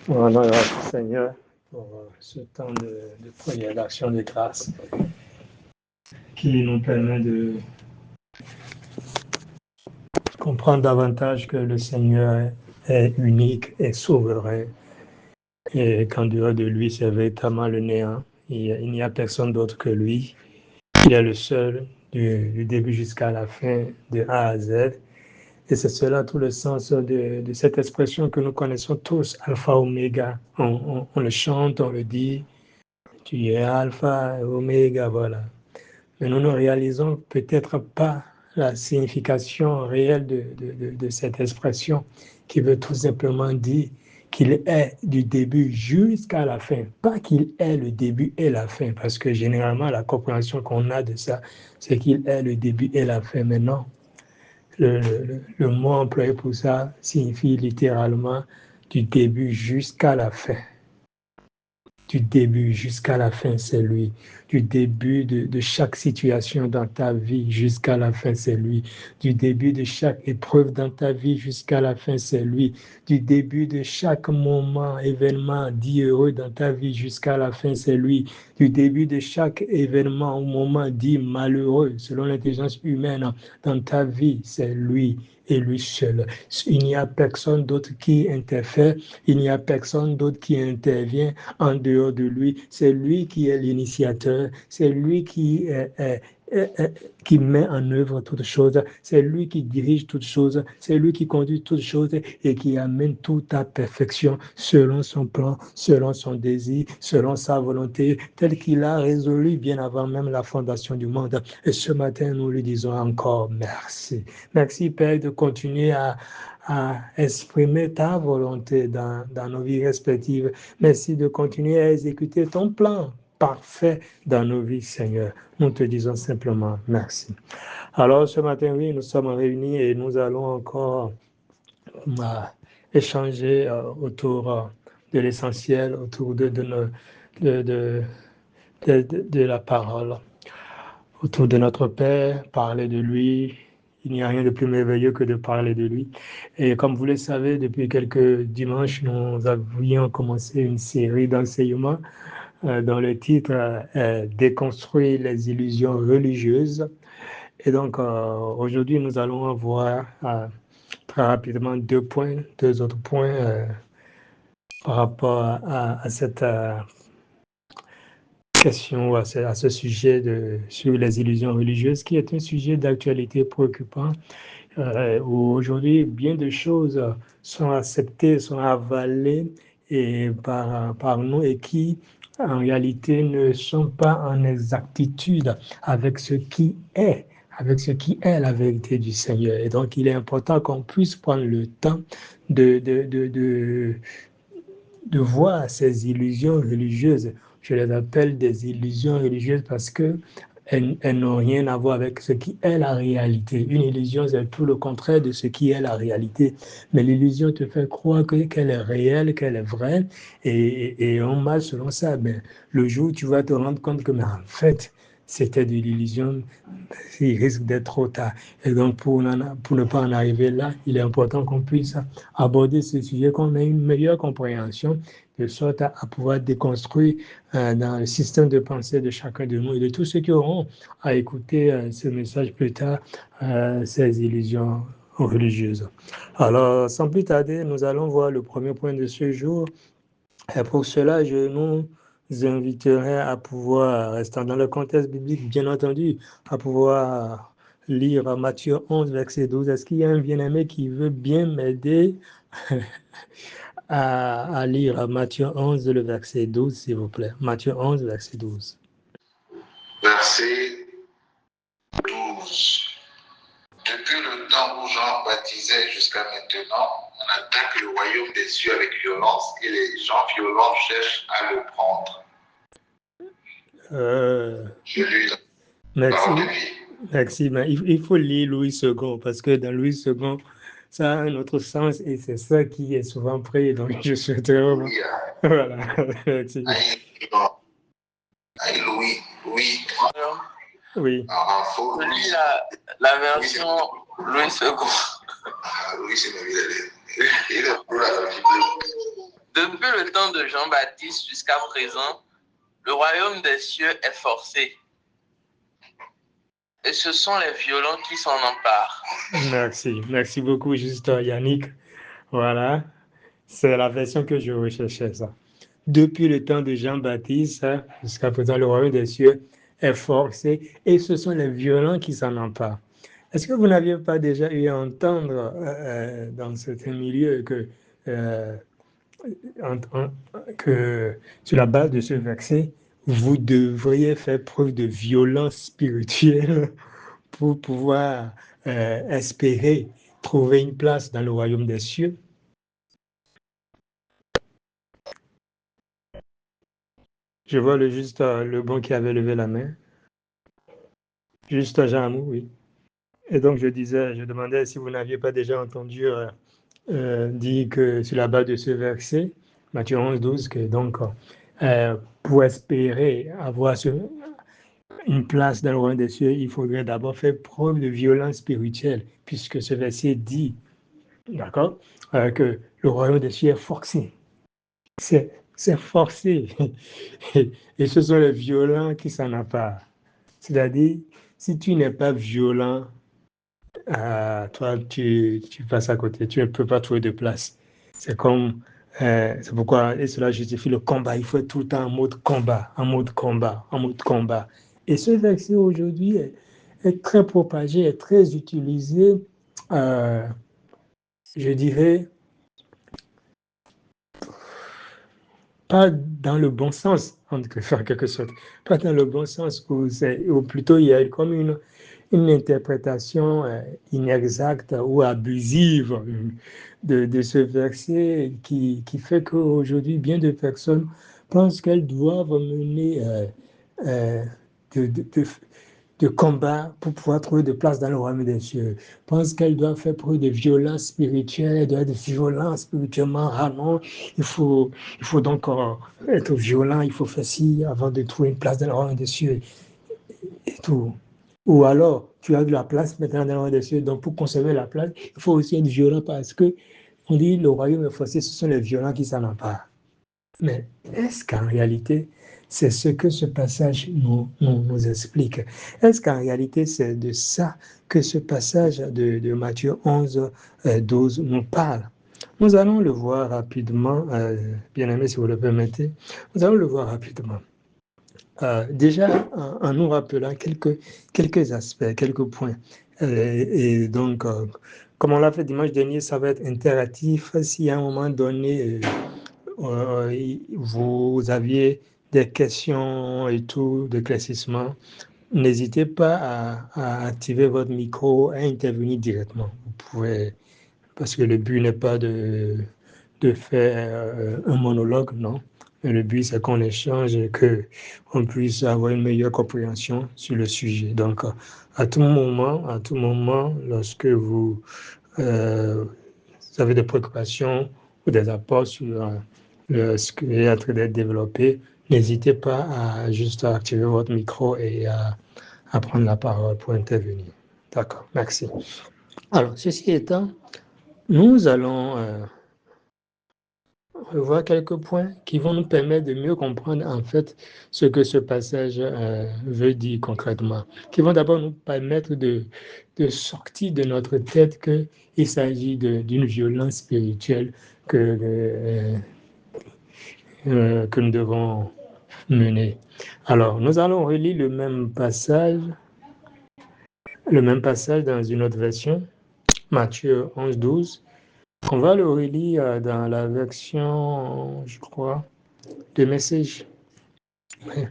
On a grâce, Seigneur, pour ce temps de prière, d'action de grâce qui nous permet de comprendre davantage que le Seigneur est unique et souverain et qu'en dehors de lui, c'est véritablement le néant. Il n'y a personne d'autre que lui. Il est le seul du début jusqu'à la fin, de A à Z. Et c'est cela tout le sens de cette expression que nous connaissons tous, Alpha, Oméga. On le chante, on le dit, tu es Alpha et Oméga, voilà. Mais nous ne réalisons peut-être pas la signification réelle de cette expression qui veut tout simplement dire qu'il est du début jusqu'à la fin. Pas qu'il est le début et la fin, parce que généralement la compréhension qu'on a de ça, c'est qu'il est le début et la fin. Mais non, le mot employé pour ça signifie littéralement du début jusqu'à la fin. Du début jusqu'à la fin, c'est lui. Du début de chaque situation dans ta vie jusqu'à la fin, c'est lui. Du début de chaque épreuve dans ta vie jusqu'à la fin, c'est lui. Du début de chaque moment, événement dit heureux dans ta vie jusqu'à la fin, c'est lui. Du début de chaque événement ou moment dit malheureux, selon l'intelligence humaine, dans ta vie, c'est lui et lui seul. Il n'y a personne d'autre qui interfère, il n'y a personne d'autre qui intervient en dehors de lui. C'est lui qui est l'initiateur, c'est lui qui met en œuvre toutes choses, c'est lui qui dirige toutes choses, c'est lui qui conduit toutes choses et qui amène tout à perfection selon son plan, selon son désir, selon sa volonté, tel qu'il a résolu bien avant même la fondation du monde. Et ce matin, nous lui disons encore merci. Merci, Père, de continuer à exprimer ta volonté dans nos vies respectives. Merci de continuer à exécuter ton plan parfait dans nos vies, Seigneur. Nous te disons simplement merci. Alors, ce matin, oui, nous sommes réunis et nous allons encore échanger autour de l'essentiel, autour de la parole, autour de notre Père, parler de lui. Il n'y a rien de plus merveilleux que de parler de lui. Et comme vous le savez, depuis quelques dimanches, nous avions commencé une série d'enseignements dont le titre est Déconstruire les illusions religieuses. Et donc, aujourd'hui, nous allons voir très rapidement deux autres points par rapport à cette question, à ce sujet sur les illusions religieuses, qui est un sujet d'actualité préoccupant, où aujourd'hui, bien de choses sont acceptées, sont avalées par nous et qui, en réalité, ne sont pas en exactitude avec ce qui est la vérité du Seigneur. Et donc, il est important qu'on puisse prendre le temps de voir ces illusions religieuses. Je les appelle des illusions religieuses parce que elles n'ont rien à voir avec ce qui est la réalité. Une illusion, c'est tout le contraire de ce qui est la réalité. Mais l'illusion te fait croire qu'elle est réelle, qu'elle est vraie, et on marche selon ça. Mais le jour où tu vas te rendre compte que, mais en fait, c'était de l'illusion, il risque d'être trop tard. Et donc, pour ne pas en arriver là, il est important qu'on puisse aborder ce sujet, qu'on ait une meilleure compréhension, de sorte à pouvoir déconstruire dans le système de pensée de chacun de nous et de tous ceux qui auront à écouter ce message plus tard, ces illusions religieuses. Alors, sans plus tarder, nous allons voir le premier point de ce jour. Et pour cela, je nous inviterai à pouvoir, restant dans le contexte biblique, bien entendu, à pouvoir lire Matthieu 11, verset 12. Est-ce qu'il y a un bien-aimé qui veut bien m'aider à lire Matthieu 11, le verset 12, s'il vous plaît? Matthieu 11, verset 12. Verset 12. Depuis le temps où Jean baptisait jusqu'à maintenant, on attaque le royaume des cieux avec violence et les gens violents cherchent à le prendre. Je lis la parole de vie. Merci, mais il faut lire Louis II parce que dans Louis II, ça a un autre sens et c'est ça qui est souvent pris. Donc, je souhaiterais vraiment. Voilà, merci. Aïe, Louis. Oui. Je lis la version Louis II. Louis, c'est ma vie. Il est pour la Bible. Depuis le temps de Jean-Baptiste jusqu'à présent, le royaume des cieux est forcé. Et ce sont les violents qui s'en emparent. Merci. Merci beaucoup, juste Yannick. Voilà. C'est la version que je recherchais, ça. Depuis le temps de Jean-Baptiste jusqu'à présent, le royaume des cieux est forcé et ce sont les violents qui s'en emparent. Est-ce que vous n'aviez pas déjà eu à entendre dans certains milieux que sur la base de ce verset, vous devriez faire preuve de violence spirituelle pour pouvoir espérer trouver une place dans le royaume des cieux? Je vois juste le bon qui avait levé la main. Juste Jean Amour, oui. Et donc je demandais si vous n'aviez pas déjà entendu dire que sur la base de ce verset, Matthieu 11, 12, que donc pour espérer avoir une place dans le royaume des cieux, il faudrait d'abord faire preuve de violence spirituelle, puisque ce verset dit, d'accord, que le royaume des cieux est forcé. C'est forcé. Et ce sont les violents qui s'en emparent. C'est-à-dire, si tu n'es pas violent, toi, tu passes à côté, tu ne peux pas trouver de place. C'est comme, c'est pourquoi, et cela justifie le combat. Il faut être tout le temps en mode combat, en mode combat, en mode combat. Et ce verset aujourd'hui est très propagé, est très utilisé, je dirais, pas dans le bon sens, en quelque sorte, pas dans le bon sens, ou plutôt il y a comme une interprétation inexacte ou abusive de ce verset qui fait qu'aujourd'hui, bien de personnes pensent qu'elles doivent mener euh, de, de, de, de combat pour pouvoir trouver de place dans le royaume des cieux. Pensent qu'elles doivent faire preuve de violence spirituelle, elles doivent être violentes spirituellement. Ah non, il faut donc être violent, il faut faire ci avant de trouver une place dans le royaume des cieux et tout. Ou alors, tu as de la place maintenant dans le royaume des cieux, donc pour conserver la place, il faut aussi être violent parce que on dit le royaume est forcé, ce sont les violents qui s'en emparent. Mais est-ce qu'en réalité, c'est ce que ce passage nous explique? Est-ce qu'en réalité, c'est de ça que ce passage de Matthieu 11, 12 nous parle? Nous allons le voir rapidement, bien aimé, si vous le permettez, nous allons le voir rapidement. Déjà, en nous rappelant quelques aspects, quelques points. Et donc, comme on l'a fait dimanche dernier, ça va être interactif. Si à un moment donné, vous aviez des questions et tout, d'éclaircissement, n'hésitez pas à activer votre micro, à intervenir directement. Vous pouvez, parce que le but n'est pas de faire un monologue, non. Mais le but, c'est qu'on échange et qu'on puisse avoir une meilleure compréhension sur le sujet. Donc, à tout moment, lorsque vous avez des préoccupations ou des apports sur ce qui est en train d'être développé, n'hésitez pas à juste activer votre micro et à prendre la parole pour intervenir. D'accord, merci. Alors, ceci étant, nous allons revoir quelques points qui vont nous permettre de mieux comprendre en fait ce que ce passage veut dire concrètement, qui vont d'abord nous permettre de sortir de notre tête qu'il s'agit d'une violence spirituelle que nous devons mener. Alors, nous allons relire le même passage dans une autre version, Matthieu 11, 12. On va le relire dans la version, je crois, de Message. Ouais.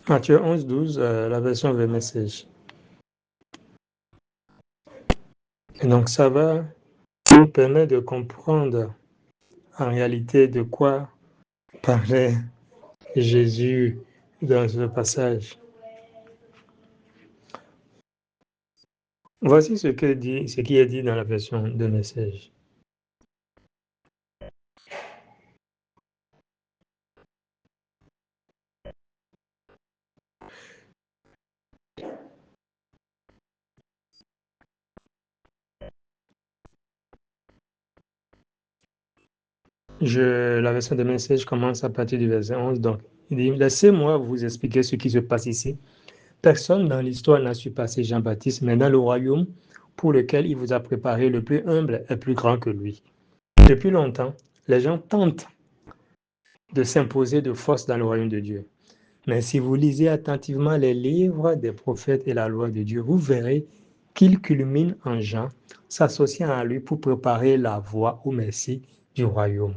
Matthieu 11, 12, la version de Message. Et donc, ça va nous permettre de comprendre en réalité de quoi parlait Jésus dans ce passage. Voici ce qui est dit dans la version de Message. La version de message commence à partir du verset 11. Donc, il dit, laissez-moi vous expliquer ce qui se passe ici. Personne dans l'histoire n'a surpassé Jean-Baptiste, mais dans le royaume pour lequel il vous a préparé, le plus humble est plus grand que lui. Depuis longtemps, les gens tentent de s'imposer de force dans le royaume de Dieu. Mais si vous lisez attentivement les livres des prophètes et la loi de Dieu, vous verrez qu'il culmine en Jean, s'associant à lui pour préparer la voie au Messie du royaume.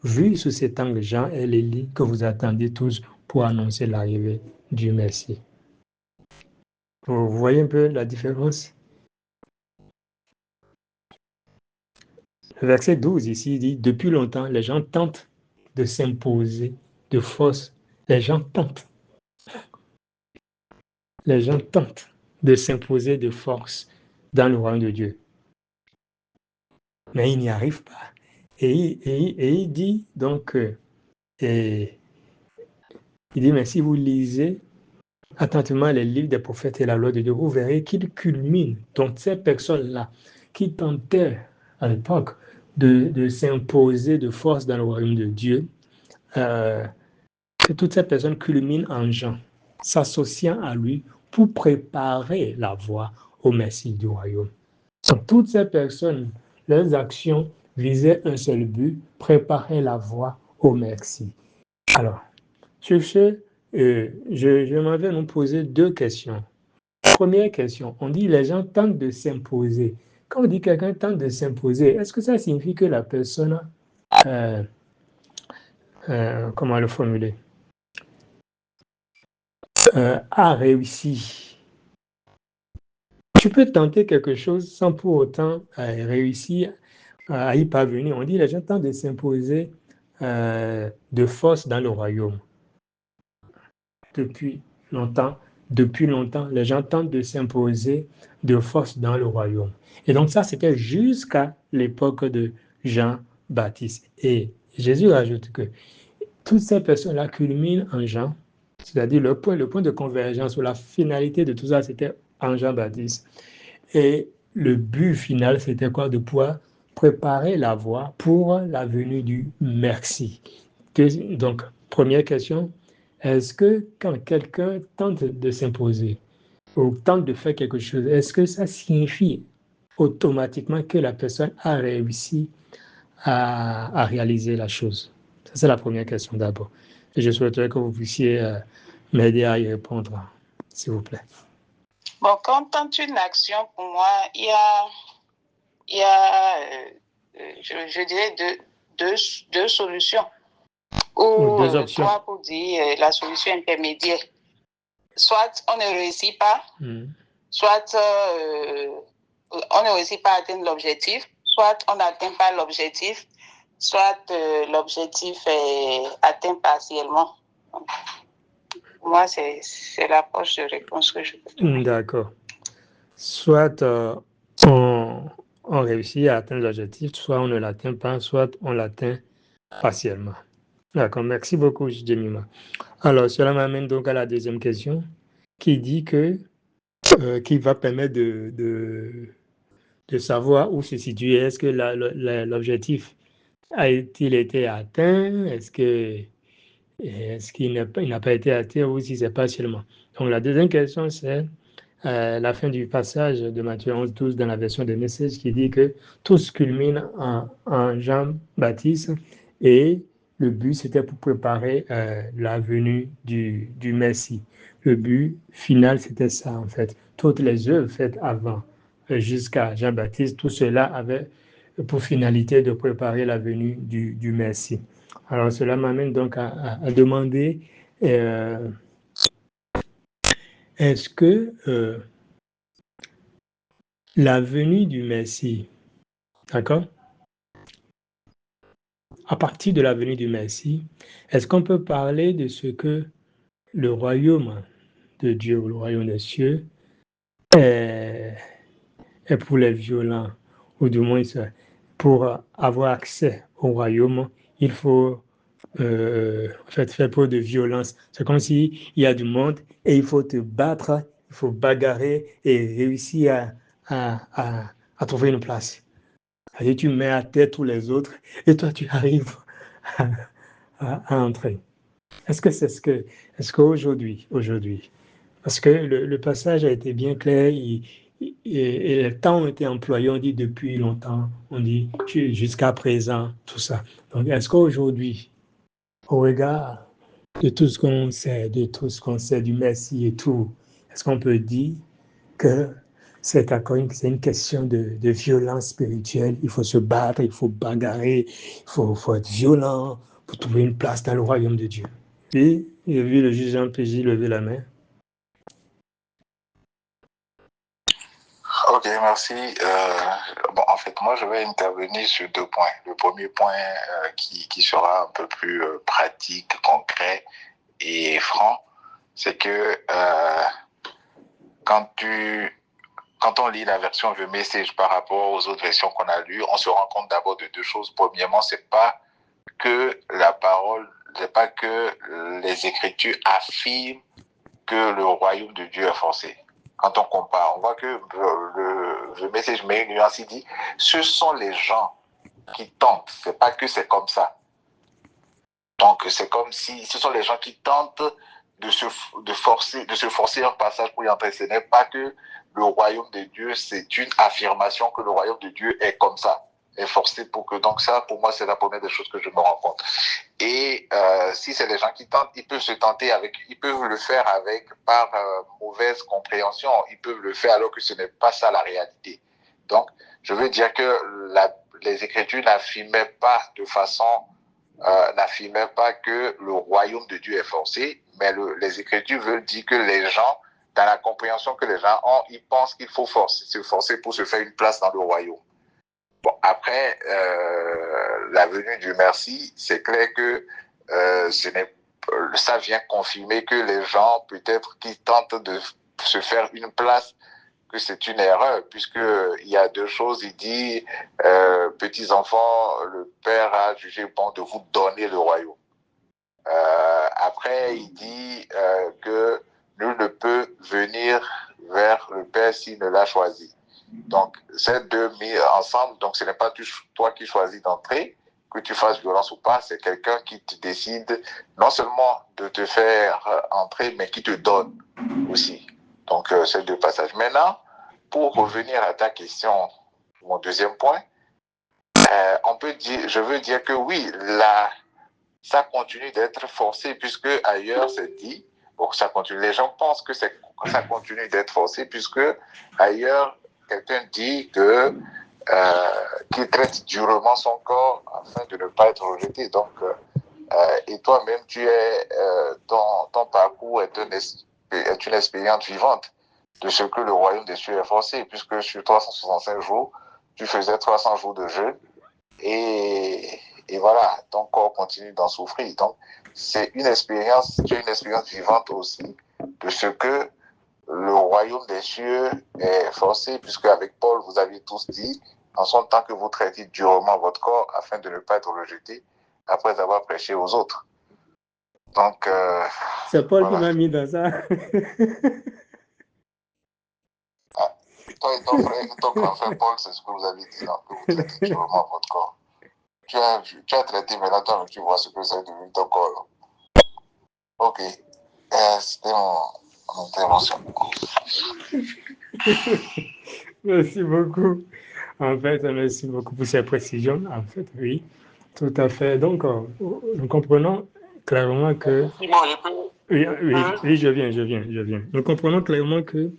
Vu sous cet angle, Jean est l'Élie que vous attendez tous pour annoncer l'arrivée du Messie. Vous voyez un peu la différence? Le verset 12 ici dit, depuis longtemps, les gens tentent de s'imposer de force. Les gens tentent de s'imposer de force dans le royaume de Dieu. Mais ils n'y arrivent pas. Et il dit donc, il dit, mais si vous lisez attentivement les livres des prophètes et la loi de Dieu, vous verrez qu'ils culminent. Donc ces personnes-là qui tentaient à l'époque de s'imposer de force dans le royaume de Dieu, toutes ces personnes culminent en Jean, s'associant à lui pour préparer la voie au Messie du royaume. Donc, toutes ces personnes, leurs actions visaient un seul but, préparer la voie au Messie. Alors, sur ce, je m'en vais nous poser deux questions. Première question, on dit les gens tentent de s'imposer. Quand on dit quelqu'un tente de s'imposer, est-ce que ça signifie que la personne, comment le formuler, a réussi? Tu peux tenter quelque chose sans pour autant réussir à y parvenir. On dit les gens tentent de s'imposer de force dans le royaume. Depuis longtemps, les gens tentent de s'imposer de force dans le royaume. Et donc ça, c'était jusqu'à l'époque de Jean-Baptiste. Et Jésus rajoute que toutes ces personnes-là culminent en Jean, c'est-à-dire le point de convergence ou la finalité de tout ça, c'était en Jean-Baptiste. Et le but final, c'était quoi? De pouvoir préparer la voie pour la venue du Messie. Donc, première question, est-ce que quand quelqu'un tente de s'imposer ou tente de faire quelque chose, est-ce que ça signifie automatiquement que la personne a réussi à réaliser la chose? Ça, c'est la première question d'abord. Et je souhaiterais que vous puissiez m'aider à y répondre, s'il vous plaît. Bon, quand on tente une action, pour moi, il y a je dirais, deux solutions. Ou deux options. Toi, pour dire la solution intermédiaire. Soit on ne réussit pas, soit on ne réussit pas à atteindre l'objectif, soit on n'atteint pas l'objectif, soit l'objectif est atteint partiellement. Donc, pour moi, c'est l'approche de réponse que je peux donner. D'accord. Soit on réussit à atteindre l'objectif, soit on ne l'atteint pas, soit on l'atteint partiellement. D'accord, merci beaucoup, Jemima. Alors, cela m'amène donc à la deuxième question, qui dit que, qui va permettre de savoir où se situe. Est-ce que l'objectif a-t-il été atteint? Est-ce qu'il n'a pas été atteint ou si c'est partiellement? Donc, la deuxième question, c'est la fin du passage de Matthieu 11-12 dans la version de Message qui dit que tout se culmine en Jean-Baptiste et le but c'était pour préparer la venue du Messie. Le but final c'était ça en fait. Toutes les œuvres faites avant jusqu'à Jean-Baptiste, tout cela avait pour finalité de préparer la venue du Messie. Alors cela m'amène donc à demander est-ce que la venue du Messie, d'accord? À partir de la venue du Messie, est-ce qu'on peut parler de ce que le royaume de Dieu ou le royaume des cieux est pour les violents, ou du moins pour avoir accès au royaume, il faut faire preuve de violence. C'est comme s'il y a du monde et il faut te battre, il faut bagarrer et réussir à trouver une place. Et tu mets à terre tous les autres et toi tu arrives à entrer. Est-ce qu'aujourd'hui, parce que le passage a été bien clair et le temps ont été employés, on dit depuis longtemps, on dit jusqu'à présent, tout ça. Donc, est-ce qu'aujourd'hui, au regard de tout ce qu'on sait, du Messie et tout, est-ce qu'on peut dire que c'est une question de violence spirituelle, il faut se battre, il faut bagarrer, il faut être violent pour trouver une place dans le royaume de Dieu? Oui, j'ai vu le juge en PJ lever la main. Ok, merci. En fait, moi, je vais intervenir sur 2 points. Le premier point qui sera un peu plus pratique, concret et franc, c'est que quand on lit la version The Message par rapport aux autres versions qu'on a lues, on se rend compte d'abord de 2 choses. Premièrement, c'est pas que les Écritures affirment que le royaume de Dieu est forcé. Quand on compare, on voit que le message met une nuance, il dit, ce sont les gens qui tentent, c'est pas que c'est comme ça. Donc c'est comme si ce sont les gens qui tentent de se forcer un passage pour y entrer. Ce n'est pas que le royaume de Dieu, c'est une affirmation que le royaume de Dieu est comme ça, est forcé pour que. Donc ça, pour moi, c'est la première des choses que je me rends compte. Et si c'est les gens qui tentent, ils peuvent le faire par mauvaise compréhension. Ils peuvent le faire alors que ce n'est pas ça la réalité. Donc, je veux dire que les Écritures n'affirmaient pas que le royaume de Dieu est forcé, mais les Écritures veulent dire que les gens, dans la compréhension que les gens ont, ils pensent qu'il faut se forcer pour se faire une place dans le royaume. Bon, après, la venue du merci, c'est clair que ça vient confirmer que les gens, peut-être, qui tentent de se faire une place, que c'est une erreur, puisqu'il y a 2 choses. Il dit, petits enfants, le Père a jugé bon de vous donner le royaume. Après, il dit que nul ne peut venir vers le Père s'il ne l'a choisi. Donc, ces 2 mis ensemble, donc ce n'est pas toi qui choisis d'entrer, que tu fasses violence ou pas, c'est quelqu'un qui te décide non seulement de te faire entrer, mais qui te donne aussi. Donc, ces 2 passages. Maintenant, pour revenir à ta question, mon deuxième point, je veux dire que oui, ça continue d'être forcé, puisque ailleurs c'est dit, bon, ça continue, les gens pensent que ça continue d'être forcé, puisque ailleurs, quelqu'un dit qu'il traite durement son corps afin de ne pas être rejeté. Donc, et toi-même, ton parcours est une expérience vivante de ce que le royaume des cieux est forcé, puisque sur 365 jours, tu faisais 300 jours de jeûne, et voilà, ton corps continue d'en souffrir. Donc, tu as une expérience vivante aussi de ce que le royaume des cieux est forcé, puisque avec Paul, vous aviez tous dit, en son temps que vous traitez durement votre corps afin de ne pas être rejeté après avoir prêché aux autres. Donc, c'est Paul qui m'a mis dans ça. Toi et ton grand frère Paul, c'est ce que vous avez dit, que vous traitez durement votre corps. Tu as traité, mais là, tu vois ce que c'est devenu ton corps. Ok. C'était mon intervention. Merci beaucoup. En fait, merci beaucoup pour ces précisions. En fait, oui, tout à fait. Donc, nous comprenons clairement que... Oui, je viens. Nous comprenons clairement que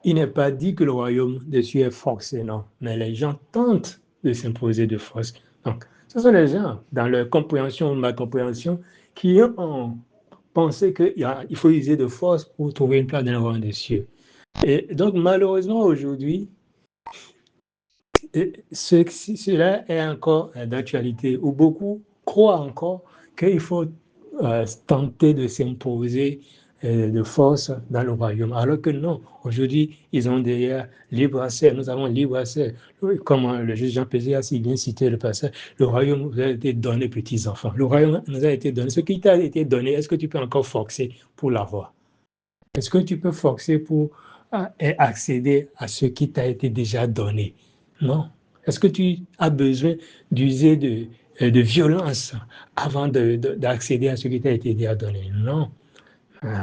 il n'est pas dit que le royaume des cieux est forcé, non. Mais les gens tentent de s'imposer de force. Donc, ce sont les gens, dans leur compréhension, ma compréhension, qui ont pensé qu'il faut user de force pour trouver une place dans le royaume des cieux. Et donc, malheureusement, aujourd'hui, cela est encore d'actualité, où beaucoup croient encore qu'il faut tenter de s'imposer de force dans le royaume. Alors que non, aujourd'hui, ils ont derrière libre accès. Nous avons libre accès. Comme le juge Jean Pézé a si bien cité le passage, le royaume nous a été donné, petits enfants. Le royaume nous a été donné. Ce qui t'a été donné, est-ce que tu peux encore forcer pour l'avoir? Est-ce que tu peux forcer pour accéder à ce qui t'a été déjà donné? Non. Est-ce que tu as besoin d'user de violence avant d'accéder à ce qui t'a été dit à donner? Non.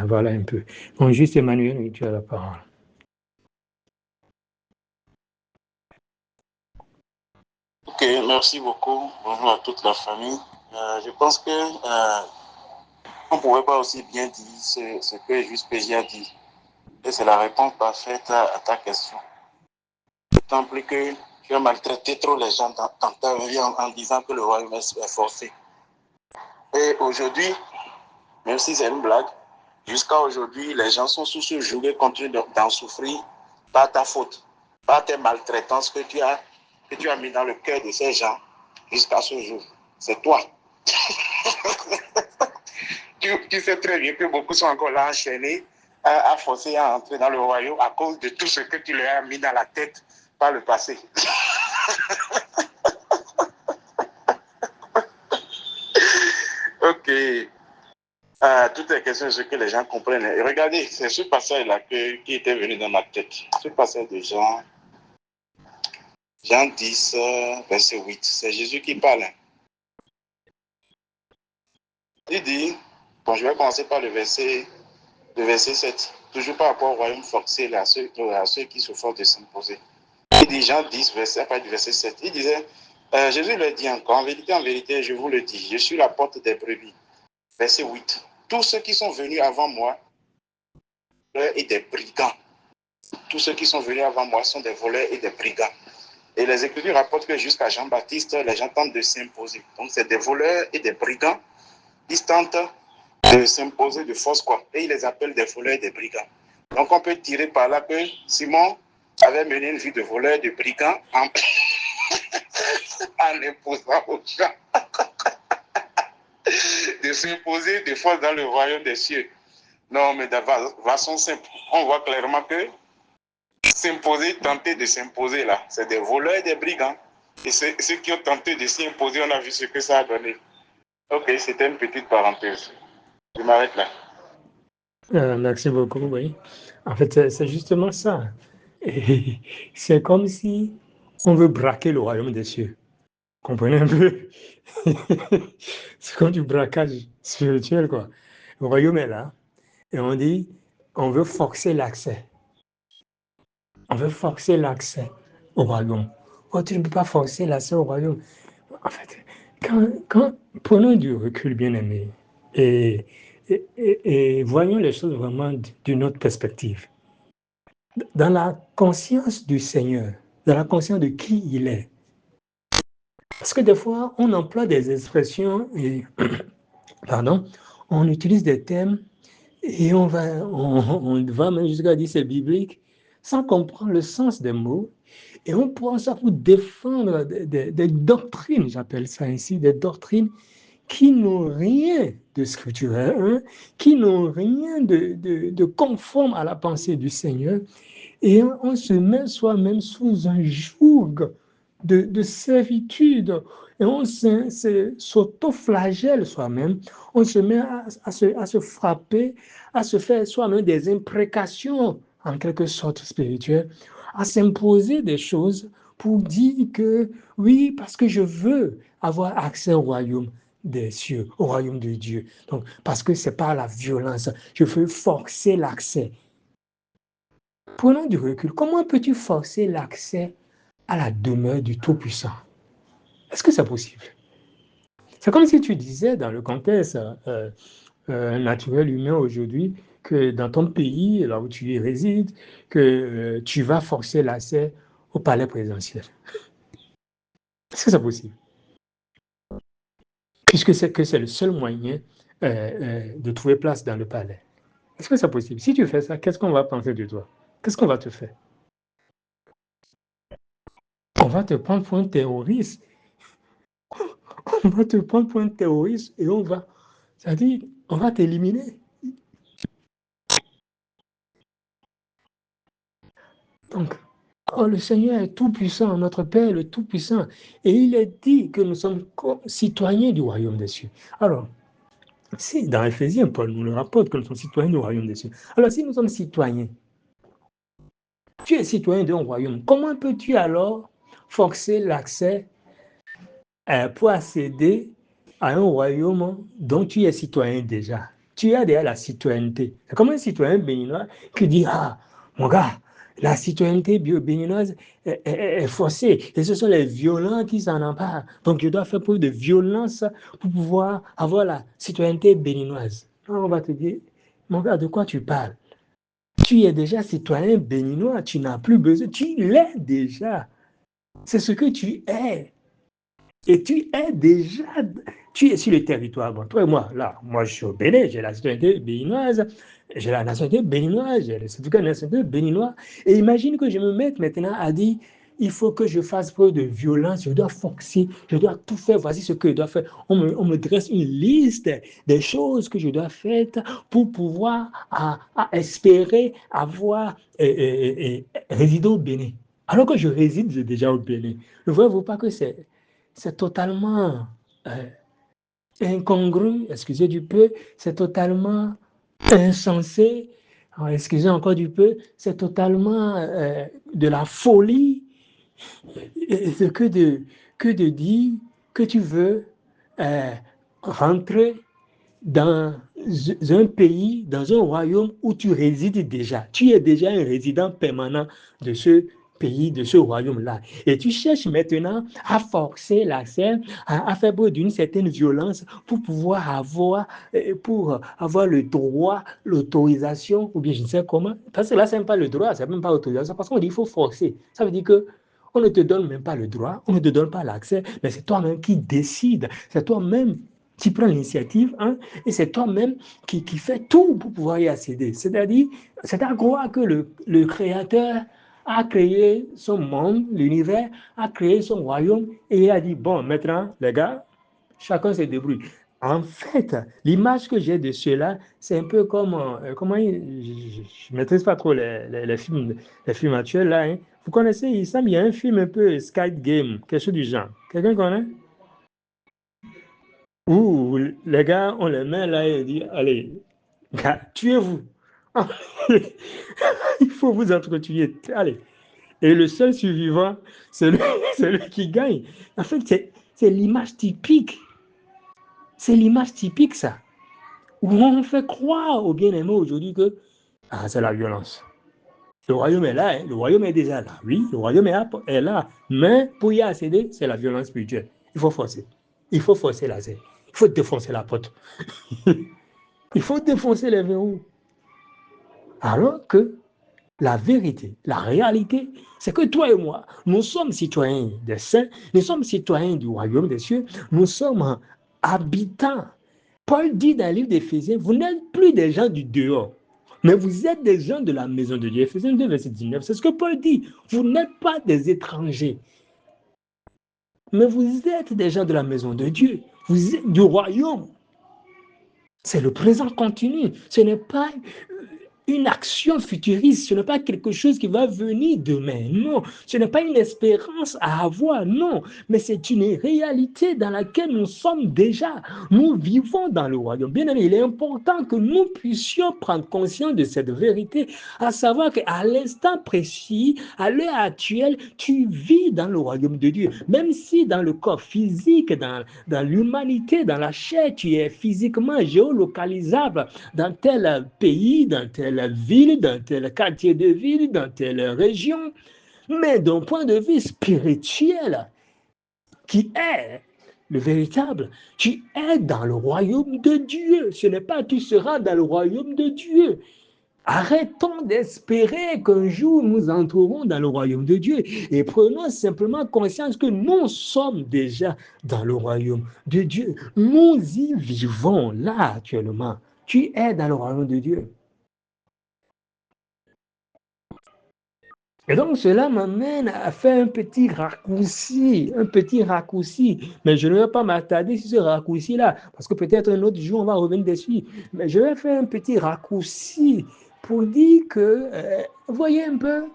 Voilà un peu. Bon, juste Emmanuel, tu as la parole. Ok, merci beaucoup. Bonjour à toute la famille. Je pense que on ne pouvait pas aussi bien dire ce que Juste PJ a dit. Et c'est la réponse parfaite à ta question. D'autant plus que tu as maltraité trop les gens dans ta vie en disant que le royaume est forcé. Et aujourd'hui, même si c'est une blague, jusqu'à aujourd'hui, les gens sont sous ce joug et continuent d'en souffrir par ta faute, par tes maltraitances que tu as mis dans le cœur de ces gens jusqu'à ce jour. C'est toi. tu sais très bien que beaucoup sont encore là enchaînés à forcer à entrer dans le royaume à cause de tout ce que tu leur as mis dans la tête par le passé. Ok. Toutes les questions, ce que les gens comprennent. Et regardez, c'est ce passage-là qui était venu dans ma tête. Ce passage de Jean 10, verset 8. C'est Jésus qui parle. Il dit, bon, je vais commencer par le verset 7. Toujours par rapport au royaume forcé, à ceux qui se forcent de s'imposer. Il dit, Jean 10, verset 7. Il disait, Jésus leur dit encore, en vérité, je vous le dis, je suis la porte des brebis. Verset 8. Tous ceux qui sont venus avant moi et des brigands. Tous ceux qui sont venus avant moi sont des voleurs et des brigands. Et les Écritures rapportent que jusqu'à Jean-Baptiste, les gens tentent de s'imposer. Donc, c'est des voleurs et des brigands. Ils tentent de s'imposer de force, quoi. Et ils les appellent des voleurs et des brigands. Donc, on peut tirer par là que Simon avait mené une vie de voleur et de brigand en imposant aux gens de s'imposer de force dans le royaume des cieux. Non, mais de façon simple, on voit clairement que s'imposer, tenter de s'imposer là, c'est des voleurs et des brigands. Et ceux qui ont tenté de s'y imposer, on a vu ce que ça a donné. Ok, c'était une petite parenthèse. Je m'arrête là. Merci beaucoup, oui. En fait, c'est justement ça. Et c'est comme si on veut braquer le royaume des cieux. Comprenez un peu? C'est comme du braquage spirituel, quoi. Le royaume est là, et on dit, on veut forcer l'accès. On veut forcer l'accès au royaume. Oh, tu ne peux pas forcer l'accès au royaume. En fait, prenons du recul, bien aimé, et voyons les choses vraiment d'une autre perspective. Dans la conscience du Seigneur, dans la conscience de qui il est. Parce que des fois, on emploie des expressions, et, on utilise des termes, et on va même jusqu'à dire c'est biblique, sans comprendre le sens des mots. Et on prend ça pour défendre des doctrines, j'appelle ça ainsi, des doctrines qui n'ont rien de scripturel, hein, qui n'ont rien de conforme à la pensée du Seigneur. Et on se met soi-même sous un joug de servitude. Et on s'auto-flagelle soi-même. On se met à se frapper, à se faire soi-même des imprécations, en quelque sorte spirituelles, à s'imposer des choses pour dire que oui, parce que je veux avoir accès au royaume des cieux, au royaume de Dieu. Donc, parce que c'est par la violence, je veux forcer l'accès. Prenons du recul. Comment peux-tu forcer l'accès à la demeure du Tout-Puissant? Est-ce que c'est possible? C'est comme si tu disais dans le contexte naturel humain aujourd'hui que dans ton pays, là où tu y résides, que tu vas forcer l'accès au palais présidentiel. Est-ce que c'est possible? Puisque c'est le seul moyen de trouver place dans le palais. Est-ce que c'est possible? Si tu fais ça, qu'est-ce qu'on va penser de toi? Qu'est-ce qu'on va te faire? On va te prendre pour un terroriste. On va te prendre pour un terroriste et c'est-à-dire, on va t'éliminer. Donc, le Seigneur est tout-puissant, notre Père est tout-puissant. Et il est dit que nous sommes citoyens du royaume des cieux. Alors, si dans Éphésiens, Paul nous le rapporte que nous sommes citoyens du royaume des cieux. Alors, si nous sommes citoyens, tu es citoyen d'un royaume, comment peux-tu alors forcer l'accès pour accéder à un royaume dont tu es citoyen déjà. Tu as déjà la citoyenneté. C'est comme un citoyen béninois qui dit, ah, mon gars, la citoyenneté béninoise est forcée. Et ce sont les violents qui s'en emparent. Donc, je dois faire preuve de violence pour pouvoir avoir la citoyenneté béninoise. Alors, on va te dire, mon gars, de quoi tu parles? Tu es déjà citoyen béninois. Tu n'as plus besoin. Tu l'es déjà. C'est ce que tu es. Et tu es sur le territoire. Bon, toi et moi, là, moi je suis au Bénin, j'ai la citoyenneté béninoise, j'ai la nationalité béninoise, j'ai le certificat de nationalité béninois. Et imagine que je me mette maintenant à dire, il faut que je fasse preuve de violence, je dois forcer, je dois tout faire, voici ce que je dois faire. On me dresse une liste des choses que je dois faire pour pouvoir espérer avoir résider au Bénin. Alors que je réside déjà au Bénin. Ne voyez-vous pas que c'est totalement incongru, excusez du peu, c'est totalement insensé, excusez encore du peu, c'est totalement de la folie que de dire que tu veux rentrer dans un pays, dans un royaume où tu résides déjà. Tu es déjà un résident permanent de ce pays, de ce royaume-là. Et tu cherches maintenant à forcer l'accès, à faire preuve d'une certaine violence pour pouvoir avoir le droit, l'autorisation, ou bien je ne sais comment. Parce que là, ce n'est pas le droit, ce n'est même pas l'autorisation, parce qu'on dit qu'il faut forcer. Ça veut dire que on ne te donne même pas le droit, on ne te donne pas l'accès, mais c'est toi-même qui décides, c'est toi-même qui prends l'initiative, hein, et c'est toi-même qui fais tout pour pouvoir y accéder. C'est-à-dire, c'est à croire que le Créateur a créé son monde, l'univers, a créé son royaume, et il a dit, bon, maintenant, les gars, chacun se débrouille. En fait, l'image que j'ai de cela, c'est un peu comme, je ne maîtrise pas trop les films actuels, là, hein. Vous connaissez, il semble qu'il y a un film un peu Skype Game, quelque chose du genre. Quelqu'un connaît? Où les gars, on les met là et dit, allez, gars, tuez-vous. Il faut vous entretuer. Allez. Et le seul survivant, c'est lui qui gagne. En fait, c'est l'image typique. C'est l'image typique, ça. Où on fait croire aux bien-aimés aujourd'hui que c'est la violence. Le royaume est là, hein. Le royaume est déjà là. Oui, le royaume est là. Mais pour y accéder, c'est la violence spirituelle. Il faut forcer. Il faut forcer la scène. Il faut défoncer la porte. Il faut défoncer les verrous. Alors que la vérité, la réalité, c'est que toi et moi, nous sommes citoyens des saints, nous sommes citoyens du royaume des cieux, nous sommes habitants. Paul dit dans le livre d'Éphésiens, vous n'êtes plus des gens du dehors, mais vous êtes des gens de la maison de Dieu. Éphésiens 2, verset 19, c'est ce que Paul dit. Vous n'êtes pas des étrangers, mais vous êtes des gens de la maison de Dieu. Vous êtes du royaume. C'est le présent continu. Ce n'est pas une action futuriste, ce n'est pas quelque chose qui va venir demain, non. Ce n'est pas une espérance à avoir, non. Mais c'est une réalité dans laquelle nous sommes déjà. Nous vivons dans le royaume. Bien aimé, il est important que nous puissions prendre conscience de cette vérité, à savoir qu'à l'instant précis, à l'heure actuelle, tu vis dans le royaume de Dieu. Même si dans le corps physique, dans l'humanité, dans la chair, tu es physiquement géolocalisable dans tel pays, dans telle ville, dans tel quartier de ville, dans telle région, mais d'un point de vue spirituel, qui est le véritable, tu es dans le royaume de Dieu. Ce n'est pas tu seras dans le royaume de Dieu. Arrêtons d'espérer qu'un jour nous entrerons dans le royaume de Dieu et prenons simplement conscience que nous sommes déjà dans le royaume de Dieu. Nous y vivons là actuellement. Tu es dans le royaume de Dieu. Et donc, cela m'amène à faire un petit raccourci. Mais je ne vais pas m'attarder sur ce raccourci-là, parce que peut-être un autre jour, on va revenir dessus. Mais je vais faire un petit raccourci pour dire que, vous voyez un peu,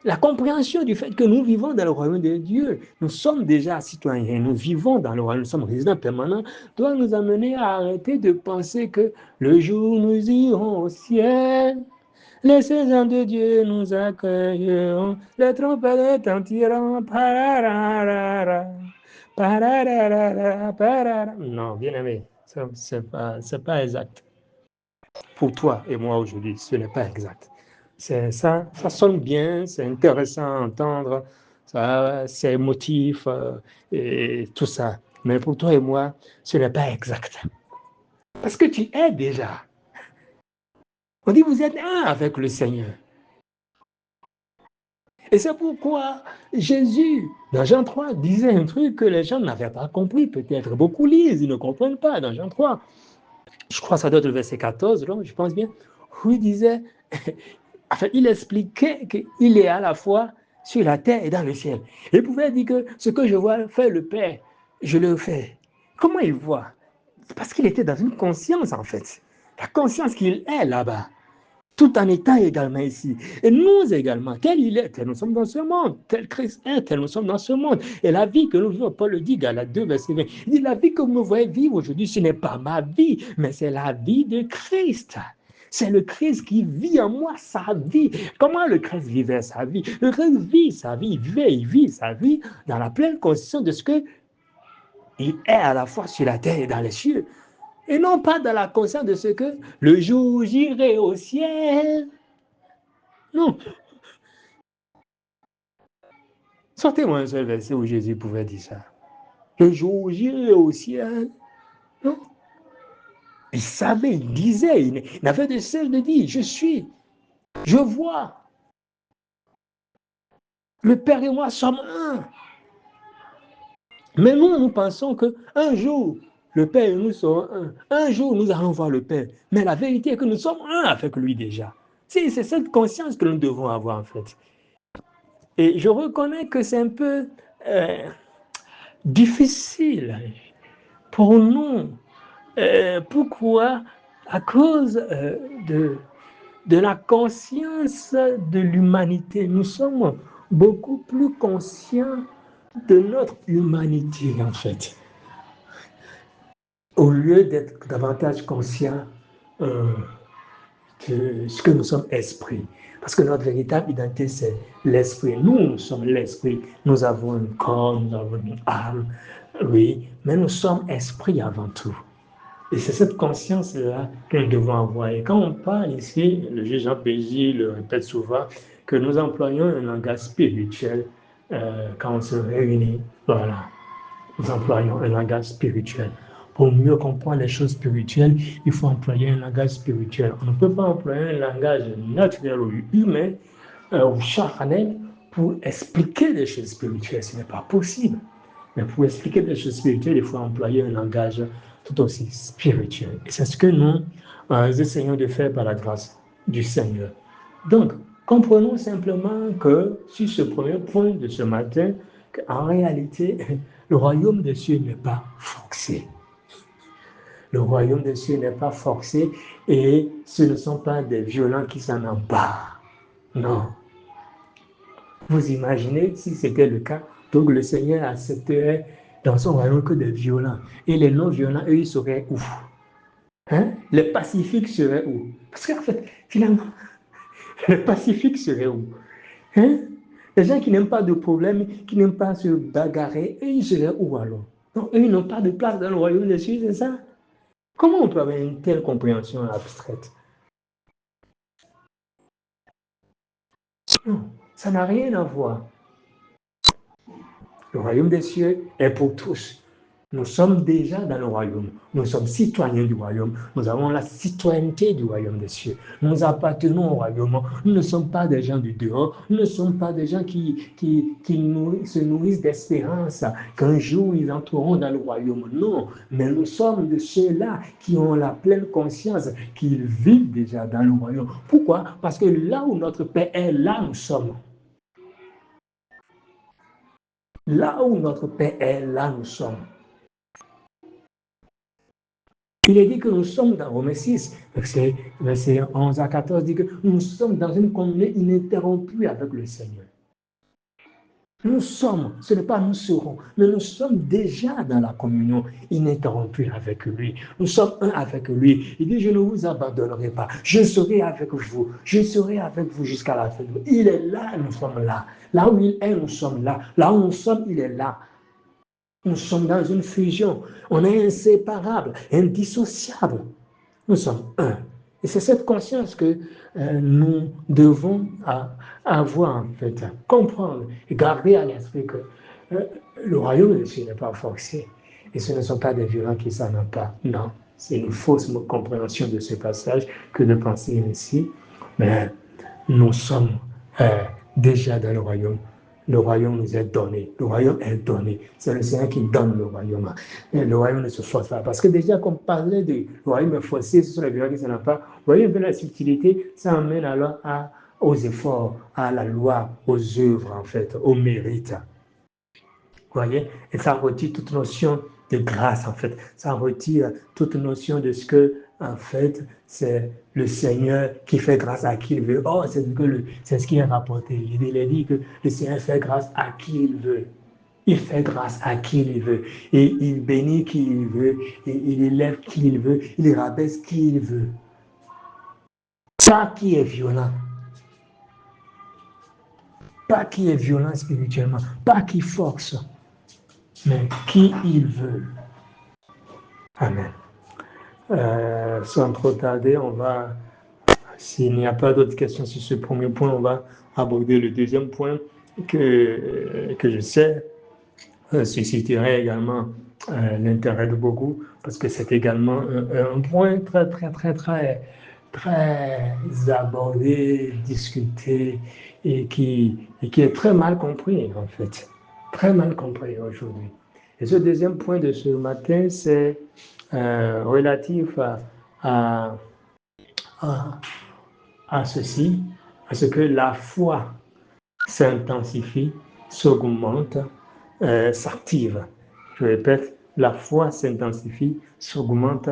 la compréhension du fait que nous vivons dans le royaume de Dieu, nous sommes déjà citoyens, nous vivons dans le royaume, nous sommes résidents permanents, doit nous amener à arrêter de penser que le jour où nous irons au ciel, Les saisons de Dieu nous accueilleront, les trompettes retentiront. Non, bien aimé, c'est pas exact. Pour toi et moi aujourd'hui, ce n'est pas exact. Ça sonne bien, c'est intéressant à entendre, c'est émotif et tout ça. Mais pour toi et moi, ce n'est pas exact. Parce que tu es déjà. On dit vous êtes un avec le Seigneur. Et c'est pourquoi Jésus, dans Jean 3, disait un truc que les gens n'avaient pas compris. Peut-être beaucoup lisent, ils ne comprennent pas. Dans Jean 3, je crois que ça doit être le verset 14, donc je pense bien, où il disait, enfin, il expliquait qu'il est à la fois sur la terre et dans le ciel. Il pouvait dire que ce que je vois faire le Père, je le fais. Comment il voit? Parce qu'il était dans une conscience, en fait. La conscience qu'il est là-bas, tout en étant également ici. Et nous également, tel il est, tel nous sommes dans ce monde, tel Christ est, tel nous sommes dans ce monde. Et la vie que nous vivons, Paul le dit, Galates 2, verset 20, il dit, la vie que vous me voyez vivre aujourd'hui, ce n'est pas ma vie, mais c'est la vie de Christ. C'est le Christ qui vit en moi sa vie. Comment le Christ vivait sa vie? Le Christ vit sa vie, il vit sa vie dans la pleine conscience de ce qu'il est à la fois sur la terre et dans les cieux. Et non pas dans la conscience de ce que le jour où j'irai au ciel. Non. Sortez-moi un seul verset où Jésus pouvait dire ça. Le jour où j'irai au ciel. Non. Il savait, il disait, il n'avait de cesse de dire, je suis, je vois. Le Père et moi sommes un. Mais nous pensons qu'un jour, le Père et nous serons un. Un jour, nous allons voir le Père. Mais la vérité est que nous sommes un avec lui déjà. C'est cette conscience que nous devons avoir en fait. Et je reconnais que c'est un peu difficile pour nous. Pourquoi? À cause de la conscience de l'humanité. Nous sommes beaucoup plus conscients de notre humanité, en fait. Au lieu d'être davantage conscients de ce que nous sommes esprit. Parce que notre véritable identité, c'est l'esprit. Nous sommes l'esprit. Nous avons un corps, nous avons une âme, oui, mais nous sommes esprit avant tout. Et c'est cette conscience-là que nous devons avoir. Et quand on parle ici, le juge Jean Pégy le répète souvent, que nous employons un langage spirituel quand on se réunit. Voilà, nous employons un langage spirituel. Pour mieux comprendre les choses spirituelles, il faut employer un langage spirituel. On ne peut pas employer un langage naturel ou humain ou charnel pour expliquer des choses spirituelles. Ce n'est pas possible. Mais pour expliquer des choses spirituelles, il faut employer un langage tout aussi spirituel. Et c'est ce que nous essayons de faire par la grâce du Seigneur. Donc, comprenons simplement que sur ce premier point de ce matin, qu'en réalité, le royaume des cieux n'est pas forcé. Le royaume des cieux n'est pas forcé et ce ne sont pas des violents qui s'en emparent. Non. Vous imaginez si c'était le cas, donc le Seigneur accepterait dans son royaume que des violents. Et les non-violents, eux, ils seraient où? Hein? Les pacifiques seraient où? Parce qu'en fait, finalement, les pacifiques seraient où? Hein? Les gens qui n'aiment pas de problème, qui n'aiment pas se bagarrer, eux, ils seraient où alors? Donc, eux, ils n'ont pas de place dans le royaume des cieux, c'est ça? Comment on peut avoir une telle compréhension abstraite? Non, ça n'a rien à voir. Le royaume des cieux est pour tous. Nous sommes déjà dans le royaume. Nous sommes citoyens du royaume. Nous avons la citoyenneté du royaume des cieux. Nous appartenons au royaume. Nous ne sommes pas des gens du dehors. Nous ne sommes pas des gens qui se nourrissent d'espérance qu'un jour ils entreront dans le royaume. Non, mais nous sommes de ceux-là qui ont la pleine conscience qu'ils vivent déjà dans le royaume. Pourquoi? Parce que là où notre Père est, là nous sommes. Là où notre Père est, là nous sommes. Il est dit que nous sommes dans Romains 6, verset 11 à 14, dit que nous sommes dans une communion ininterrompue avec le Seigneur. Nous sommes, ce n'est pas nous serons, mais nous sommes déjà dans la communion ininterrompue avec lui. Nous sommes un avec lui. Il dit, je ne vous abandonnerai pas. Je serai avec vous. Je serai avec vous jusqu'à la fin. Il est là, nous sommes là. Là où il est, nous sommes là. Là où nous sommes, il est là. Nous sommes dans une fusion. On est inséparables, indissociables. Nous sommes un. Et c'est cette conscience que nous devons avoir, en fait, comprendre et garder à l'esprit que le royaume de Dieu n'est pas forcé. Et ce ne sont pas des violents qui s'en emparent. Non, c'est une fausse compréhension de ce passage que de penser ainsi. Mais nous sommes déjà dans le royaume. Le royaume nous est donné. Le royaume est donné. C'est le Seigneur qui donne le royaume. Et le royaume ne se force pas. Parce que déjà, comme on parlait du royaume forcé, ce sont les violents qui s'en emparent. Vous voyez un peu la subtilité, ça amène alors aux efforts, à la loi, aux œuvres, en fait, au mérite. Vous voyez? Et ça retire toute notion de grâce, en fait. Ça retire toute notion de ce que, en fait, c'est le Seigneur qui fait grâce à qui il veut. Oh, c'est ce qui est rapporté. Il est dit que le Seigneur fait grâce à qui il veut. Il fait grâce à qui il veut. Et il bénit qui il veut. Et il élève qui il veut. Il rabaisse qui il veut. Pas qui est violent. Pas qui est violent spirituellement. Pas qui force. Mais qui il veut. Amen. Sans trop tarder, on va, s'il n'y a pas d'autres questions sur ce premier point, on va aborder le deuxième point que je sais susciterait également l'intérêt de beaucoup, parce que c'est également un point très abordé, discuté et qui est très mal compris en fait, très mal compris aujourd'hui. Et ce deuxième point de ce matin, c'est relatif à ceci, à ce que la foi s'intensifie, s'augmente, s'active. Je répète, la foi s'intensifie, s'augmente,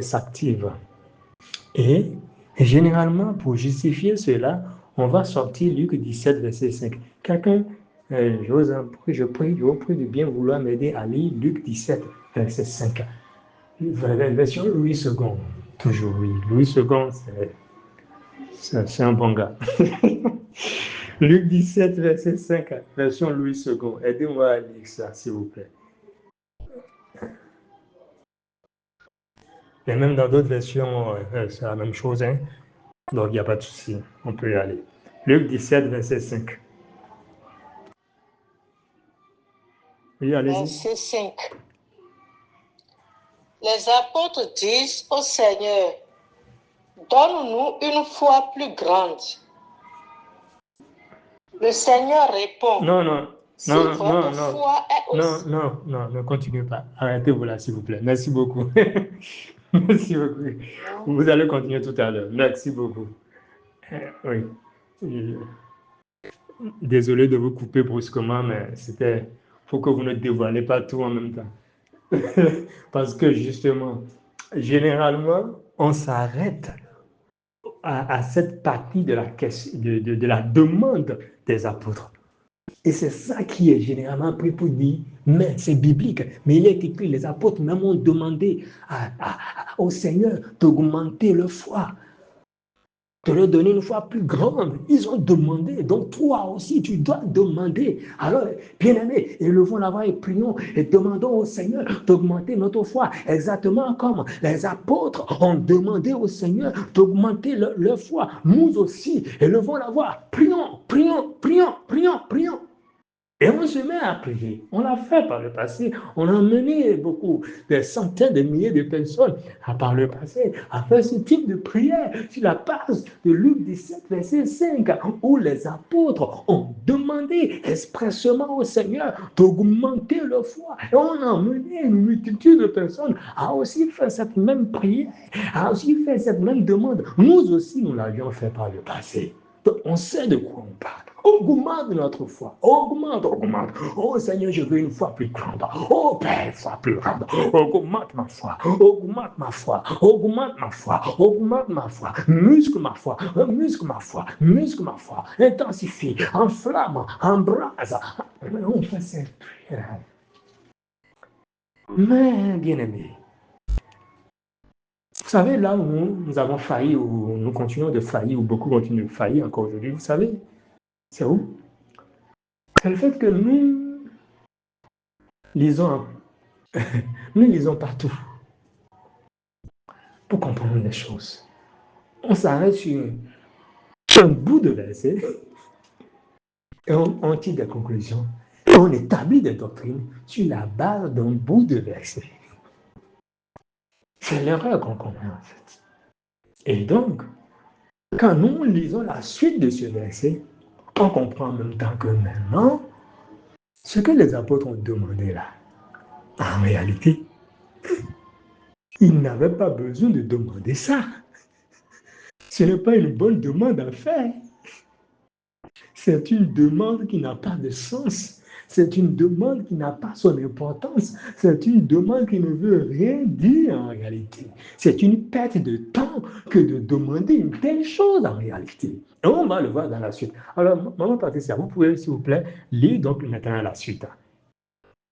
s'active. Et généralement, pour justifier cela, on va sortir Luc 17, verset 5. Quelqu'un, je prie de bien vouloir m'aider à lire Luc 17, verset 5. Version Louis II, toujours oui. Louis II, c'est un bon gars. Luc 17, verset 5, version Louis II. Aidez-moi à lire ça, s'il vous plaît. Et même dans d'autres versions, c'est la même chose. Hein? Donc, il n'y a pas de souci. On peut y aller. Luc 17, verset 5. Oui, allez-y. Verset 5. Les apôtres disent au Seigneur, donne-nous une foi plus grande. Le Seigneur répond, Non, ne continuez pas. Arrêtez-vous là, s'il vous plaît. Merci beaucoup. Merci beaucoup. Vous allez continuer tout à l'heure. Merci beaucoup. Oui. Désolé de vous couper brusquement, mais il faut que vous ne dévoilez pas tout en même temps. Parce que justement, généralement, on s'arrête à cette partie de la demande des apôtres. Et c'est ça qui est généralement pris pour dire, mais c'est biblique. Mais il est écrit, les apôtres même ont demandé au Seigneur d'augmenter leur foi, de leur donner une foi plus grande. Ils ont demandé, donc toi aussi, tu dois demander. Alors, bien-aimés, élevons la voix et prions et demandons au Seigneur d'augmenter notre foi, exactement comme les apôtres ont demandé au Seigneur d'augmenter leur foi. Nous aussi, élevons la voix, prions. Et on se met à prier. On l'a fait par le passé. On a mené des centaines de milliers de personnes par le passé à faire ce type de prière sur la base de Luc 17, verset 5, où les apôtres ont demandé expressément au Seigneur d'augmenter leur foi. Et on a mené une multitude de personnes à aussi faire cette même prière, à aussi faire cette même demande. Nous aussi, nous l'avions fait par le passé. Donc, on sait de quoi on parle. Augmente notre foi. Augmente. Oh Seigneur, je veux une foi plus grande. Oh Père, une foi plus grande. Augmente ma foi. Augmente ma foi. Augmente ma foi. Augmente ma foi. Muscle ma foi. Muscle ma foi. Muscle ma foi. Intensifie. Enflamme. Embrase. On fait cette prière. Mais, bien-aimé, vous savez, là où nous avons failli, où nous continuons de faillir, où beaucoup continuent de faillir encore aujourd'hui, vous savez, c'est où? C'est le fait que nous lisons, nous lisons partout pour comprendre les choses. On s'arrête sur un bout de verset et on tire des conclusions. Et on établit des doctrines sur la base d'un bout de verset. C'est l'erreur qu'on commet en fait. Et donc, quand nous lisons la suite de ce verset, on comprend en même temps que maintenant, ce que les apôtres ont demandé là, en réalité, ils n'avaient pas besoin de demander ça. Ce n'est pas une bonne demande à faire. C'est une demande qui n'a pas de sens. C'est une demande qui n'a pas son importance. C'est une demande qui ne veut rien dire en réalité. C'est une perte de temps que de demander une telle chose en réalité. Et on va le voir dans la suite. Alors, Maman Patricia, vous pouvez, s'il vous plaît, lire donc maintenant la suite,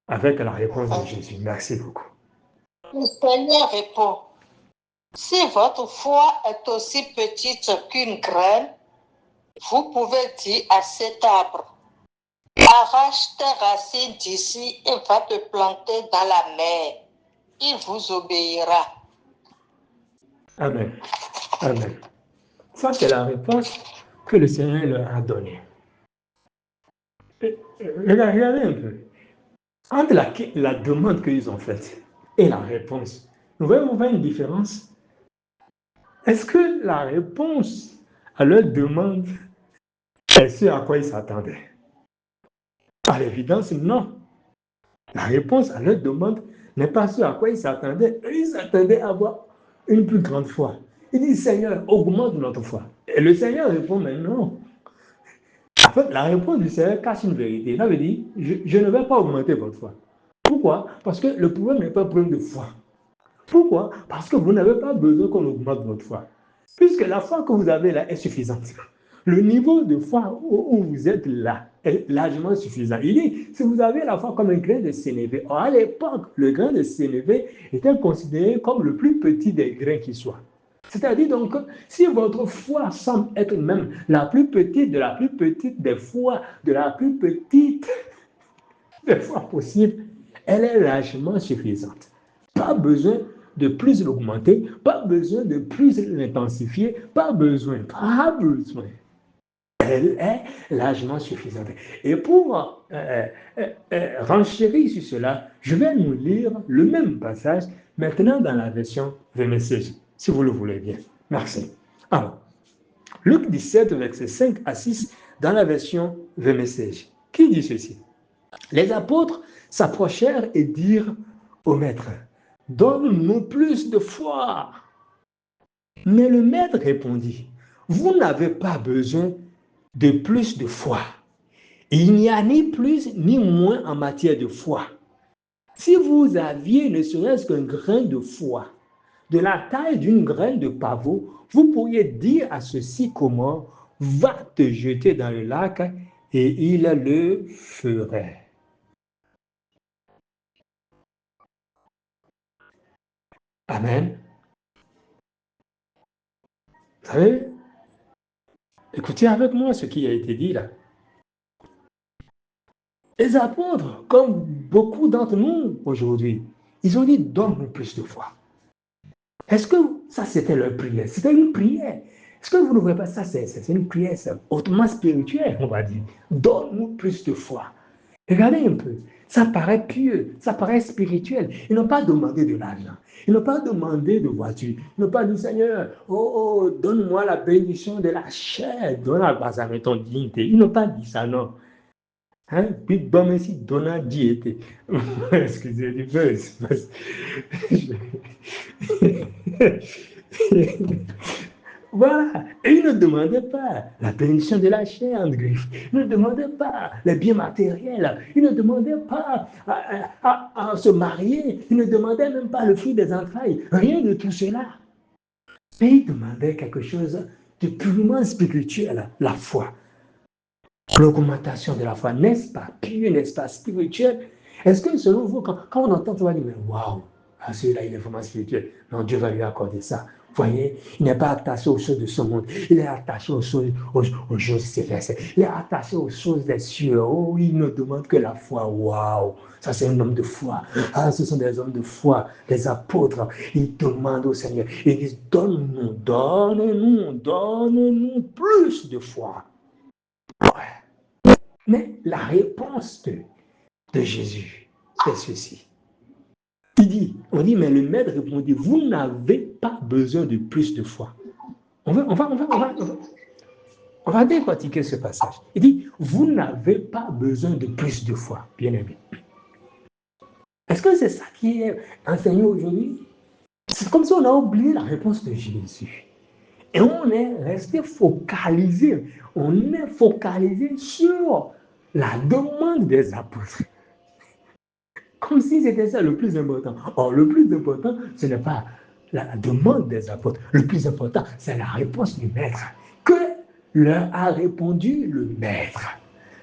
avec la réponse de Jésus. Merci beaucoup. Le Seigneur répond, si votre foi est aussi petite qu'une graine, vous pouvez dire à cet arbre, arrache tes racines d'ici et va te planter dans la mer. Il vous obéira. Amen. Amen. Ça, c'est la réponse que le Seigneur leur a donnée. Regardez un peu. Entre la demande qu'ils ont faite et la réponse, nous voyons une différence. Est-ce que la réponse à leur demande est ce à quoi ils s'attendaient? À l'évidence, non. La réponse à leur demande n'est pas ce à quoi ils s'attendaient. Ils s'attendaient à avoir une plus grande foi. Ils disent, Seigneur, augmente notre foi. Et le Seigneur répond, mais non. En fait, la réponse du Seigneur cache une vérité. Ça veut dire, je ne vais pas augmenter votre foi. Pourquoi? Parce que le problème n'est pas un problème de foi. Pourquoi? Parce que vous n'avez pas besoin qu'on augmente votre foi. Puisque la foi que vous avez là est suffisante. Le niveau de foi où vous êtes là est largement suffisant. Il dit, si vous avez la foi comme un grain de sénévé, or à l'époque, le grain de sénévé était considéré comme le plus petit des grains qui soit. C'est-à-dire donc, si votre foi semble être même la plus petite de la plus petite des foi, de la plus petite des fois possible, elle est largement suffisante. Pas besoin de plus l'augmenter, pas besoin de plus l'intensifier, pas besoin. Elle est largement suffisante. Et pour renchérir sur cela, je vais nous lire le même passage maintenant dans la version The Message, si vous le voulez bien. Merci. Alors, Luc 17, versets 5 à 6, dans la version The Message, qui dit ceci? Les apôtres s'approchèrent et dirent au maître, donne-nous plus de foi. Mais le maître répondit, vous n'avez pas besoin de plus de foi. Il n'y a ni plus ni moins en matière de foi. Si vous aviez ne serait-ce qu'un grain de foi, de la taille d'une graine de pavot, vous pourriez dire à ce sycomore, va te jeter dans le lac, et il le ferait. Amen. Vous savez, écoutez avec moi ce qui a été dit là. Les apôtres, comme beaucoup d'entre nous aujourd'hui, ils ont dit, donne-nous plus de foi. Est-ce que ça, c'était leur prière? C'était une prière. Est-ce que vous ne voyez pas ça? C'est une prière hautement spirituelle, on va dire. Donne-nous plus de foi. Regardez un peu. Ça paraît pieux, ça paraît spirituel. Ils n'ont pas demandé de l'argent. Ils n'ont pas demandé de voiture. Ils n'ont pas dit, Seigneur, donne-moi la bénédiction de la chair. Donne-moi ton dignité. Ils n'ont pas dit ça, non. Hein? Puis, bon, mais si donna diété. Excusez du peu. Voilà. Et il ne demandait pas la bénédiction de la chair en griffe. Il ne demandait pas les biens matériels. Il ne demandait pas à se marier. Il ne demandait même pas le fruit des entrailles. Rien de tout cela. Mais il demandait quelque chose de purement spirituel, la foi. L'augmentation de la foi, n'est-ce pas pur, n'est-ce pas spirituel? Est-ce que selon vous, quand on entend, on va dire, mais waouh, celui-là, il est vraiment spirituel. Non, Dieu va lui accorder ça. Vous voyez, il n'est pas attaché aux choses de ce monde. Il est attaché aux choses célestes. Il est attaché aux choses des cieux. Oh, il ne demande que la foi. Waouh, ça c'est un homme de foi. Ah, ce sont des hommes de foi, des apôtres. Ils demandent au Seigneur. Ils disent, donne-nous, donne-nous, donne-nous plus de foi. Ouais. Mais la réponse de Jésus, c'est ceci. On dit, mais le maître répondit, vous n'avez pas besoin de plus de foi. On va décortiquer ce passage. Il dit, vous n'avez pas besoin de plus de foi, bien aimé. Est-ce que c'est ça qui est enseigné aujourd'hui? C'est comme si on a oublié la réponse de Jésus. Et on est resté focalisé. On est focalisé sur la demande des apôtres. Comme si c'était ça le plus important. Or, le plus important, ce n'est pas la demande des apôtres. Le plus important, c'est la réponse du maître. Que leur a répondu le maître?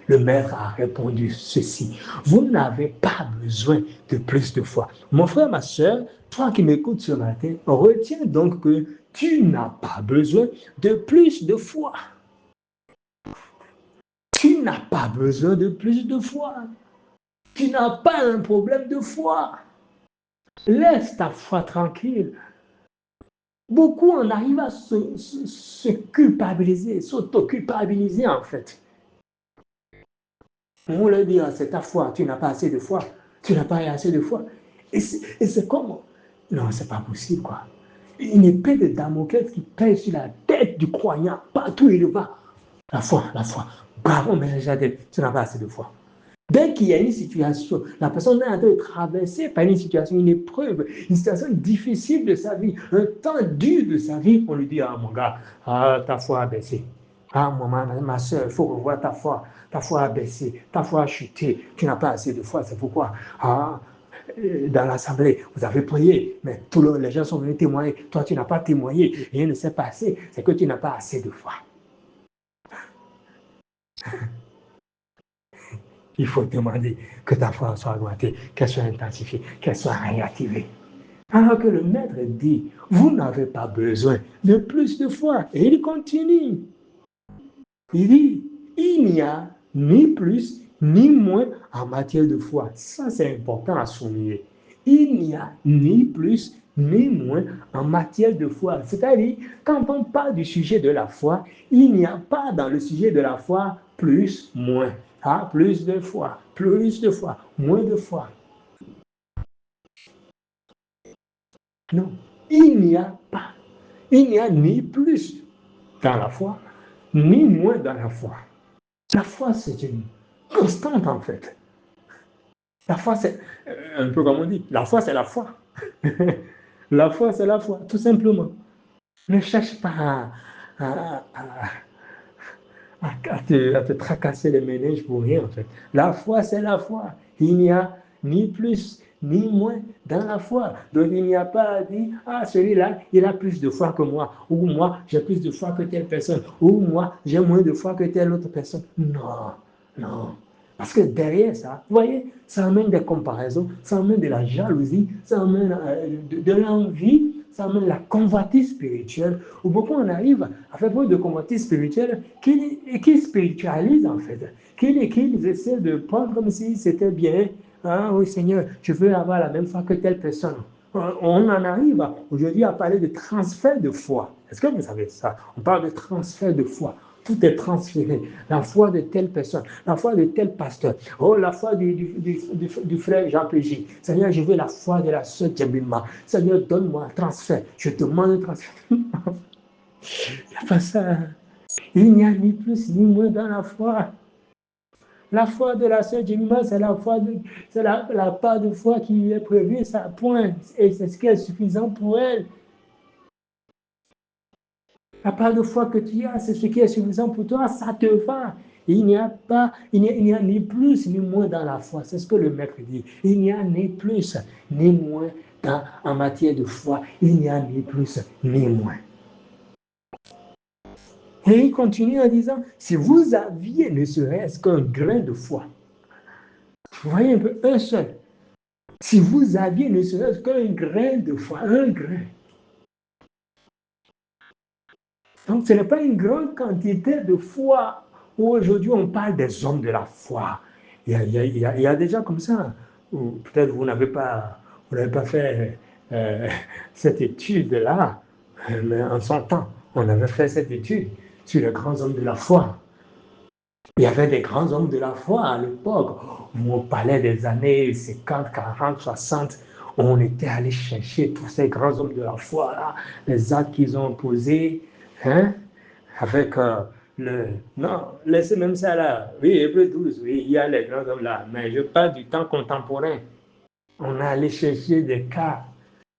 Le maître a répondu ceci. Vous n'avez pas besoin de plus de foi. Mon frère, ma soeur, toi qui m'écoutes ce matin, retiens donc que tu n'as pas besoin de plus de foi. Tu n'as pas besoin de plus de foi. Tu n'as pas un problème de foi. Laisse ta foi tranquille. Beaucoup en arrivent à se culpabiliser, s'auto-culpabiliser en fait. On leur dit, c'est ta foi, tu n'as pas assez de foi. Tu n'as pas assez de foi. Et c'est comme, non, c'est pas possible quoi. Une épée de Damoclès qui pèse sur la tête du croyant, partout où il va. La foi. Bravo, mais tu n'as pas assez de foi. Dès qu'il y a une situation, la personne est en train de traverser par une situation, une épreuve, une situation difficile de sa vie, un temps dur de sa vie, on lui dit, ah mon gars, ta foi a baissé. Ah ma soeur, il faut revoir ta foi a baissé, ta foi a chuté, tu n'as pas assez de foi, c'est pourquoi. Dans l'assemblée, vous avez prié, mais les gens sont venus témoigner, toi tu n'as pas témoigné, rien ne s'est passé, c'est que tu n'as pas assez de foi. Il faut demander que ta foi soit augmentée, qu'elle soit intensifiée, qu'elle soit réactivée. Alors que le maître dit, vous n'avez pas besoin de plus de foi. Et il continue. Il dit, il n'y a ni plus ni moins en matière de foi. Ça, c'est important à souligner. Il n'y a ni plus ni moins en matière de foi. C'est-à-dire, quand on parle du sujet de la foi, il n'y a pas dans le sujet de la foi plus, moins. Plus de foi, moins de foi. Non, il n'y a ni plus dans la foi, ni moins dans la foi. La foi, c'est une constante en fait. La foi, c'est un peu comme on dit, la foi, c'est la foi. La foi, c'est la foi, tout simplement. Ne cherche pas à te tracasser les méninges pour rien en fait. La foi, c'est la foi. Il n'y a ni plus ni moins dans la foi. Donc il n'y a pas à dire, celui-là, il a plus de foi que moi, ou moi, j'ai plus de foi que telle personne, ou moi, j'ai moins de foi que telle autre personne. Non. Parce que derrière ça, vous voyez, ça amène des comparaisons, ça amène de la jalousie, ça amène de l'envie, ça amène la convoitise spirituelle, où beaucoup en arrivent à faire preuve de convoitise spirituelle qui spiritualisent en fait, qu'ils essaient de prendre comme si c'était bien. Oui Seigneur, je veux avoir la même foi que telle personne. On en arrive aujourd'hui à parler de transfert de foi. Est-ce que vous savez ça? On parle de transfert de foi. Tout est transféré. La foi de telle personne, la foi de tel pasteur, la foi du frère Jean Pégy. Seigneur, je veux la foi de la sœur Djabima. Seigneur, donne-moi un transfert. Je demande un transfert. Il n'y a pas ça. Il n'y a ni plus ni moins dans la foi. La foi de la sœur Djabima, c'est la part de foi qui est prévue, ça point. Et c'est ce qui est suffisant pour elle. La part de foi que tu as, c'est ce qui est suffisant pour toi, ça te va. Il n'y a ni plus ni moins dans la foi. C'est ce que le maître dit. Il n'y a ni plus ni moins en matière de foi. Il n'y a ni plus ni moins. Et il continue en disant, si vous aviez ne serait-ce qu'un grain de foi, vous voyez un peu, un seul. Si vous aviez ne serait-ce qu'un grain de foi, un grain. Donc ce n'est pas une grande quantité de foi. Aujourd'hui, on parle des hommes de la foi. Il y a des gens comme ça. Peut-être vous n'avez pas fait cette étude-là, mais en son temps, on avait fait cette étude sur les grands hommes de la foi. Il y avait des grands hommes de la foi à l'époque où on parlait des années 50, 40, 60. On était allé chercher tous ces grands hommes de la foi-là, les actes qu'ils ont posés, hein, avec non, laissez même ça là. Oui, Hébreux 12, oui, il y a les grands hommes là, mais je parle du temps contemporain. On est allé chercher des cas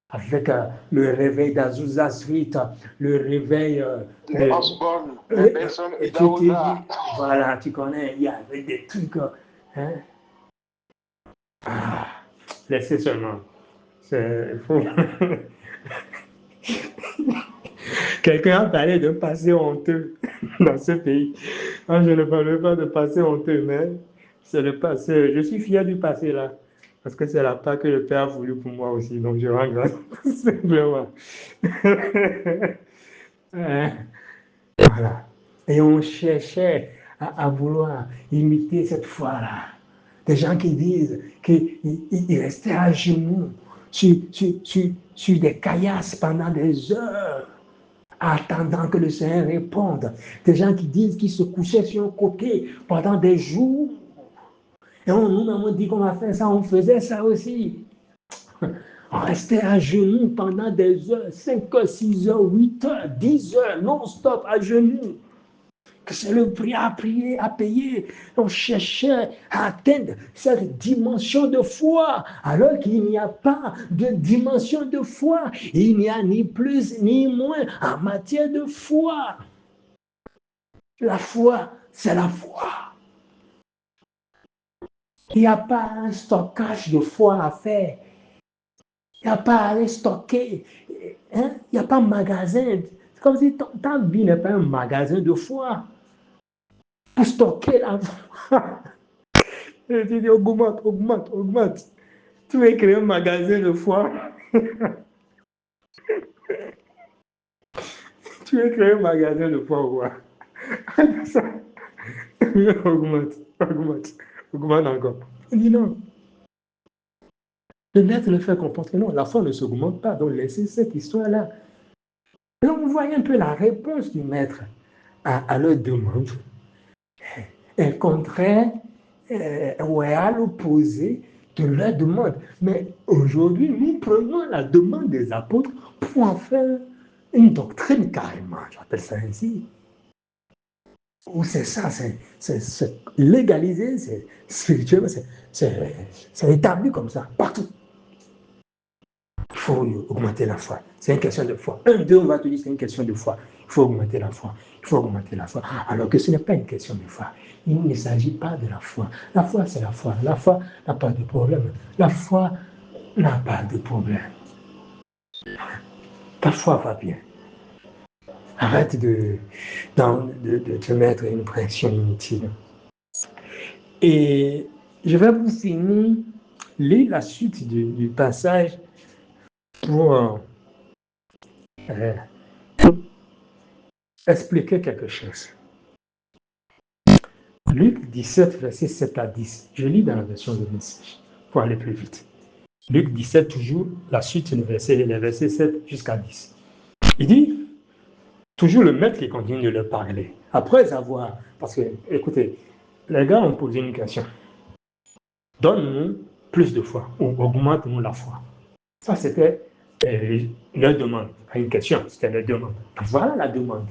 avec le réveil d'Azusa Street, le réveil de Osborne, les personnes d'Aouda. Voilà, tu connais, il y avait des trucs. Hein? Ah, laissez seulement. Il faut... Quelqu'un a parlé de passé honteux dans ce pays. Moi, je ne parle pas de passé honteux, mais c'est le passé. Je suis fier du passé là. Parce que c'est la part que le Père a voulu pour moi aussi. Donc je rends grâce simplement. Voilà. Et on cherchait à vouloir imiter cette foi-là. Des gens qui disent qu'ils restaient à genoux sur des caillasses pendant des heures, attendant que le Seigneur réponde. Des gens qui disent qu'ils se couchaient sur un côté pendant des jours. Et nous avons dit qu'on va faire ça, on faisait ça aussi. On restait à genoux pendant des heures, 5 heures, 6 heures, 8 heures, 10 heures, non-stop à genoux. Que c'est le prix à payer. On cherchait à atteindre cette dimension de foi, alors qu'il n'y a pas de dimension de foi. Il n'y a ni plus ni moins en matière de foi. La foi, c'est la foi. Il n'y a pas un stockage de foi à faire. Il n'y a pas à aller stocker. Hein? Il n'y a pas de magasin. C'est comme si ta vie n'est pas un magasin de foi. Pour stocker la foi. Et tu dis, augmente. Tu veux créer un magasin de foi. Tu veux créer un magasin de foi ou quoi? Augmente encore. Il dit non. Le maître le fait comprendre que non, la foi ne s'augmente pas. Donc laissez cette histoire-là. Et on voit un peu la réponse du maître à leur demande. Un contraire ou à l'opposé de leur demande. Mais aujourd'hui, nous prenons la demande des apôtres pour en faire une doctrine carrément. J'appelle ça ainsi. Ou c'est ça, c'est légalisé, c'est spirituel, c'est établi comme ça, partout. Il faut augmenter la foi. C'est une question de foi. 1, 2, on va te dire c'est une question de foi. Il faut augmenter la foi. Il faut augmenter la foi. Alors que ce n'est pas une question de foi. Il ne s'agit pas de la foi. La foi, c'est la foi. La foi n'a pas de problème. La foi n'a pas de problème. Ta foi va bien. Arrête de te mettre une pression inutile. Et je vais vous finir, lire la suite du passage pour expliquer quelque chose. Luc 17, versets 7 à 10. Je lis dans la version de message pour aller plus vite. Luc 17, toujours la suite, les versets 7 jusqu'à 10. Il dit, toujours le maître qui continue de leur parler. Après avoir, parce que, écoutez, les gars ont posé une question. Donne-nous plus de foi, ou augmente-nous la foi. Ça, c'était leur demande. Pas une question, c'était leur demande. Voilà la demande.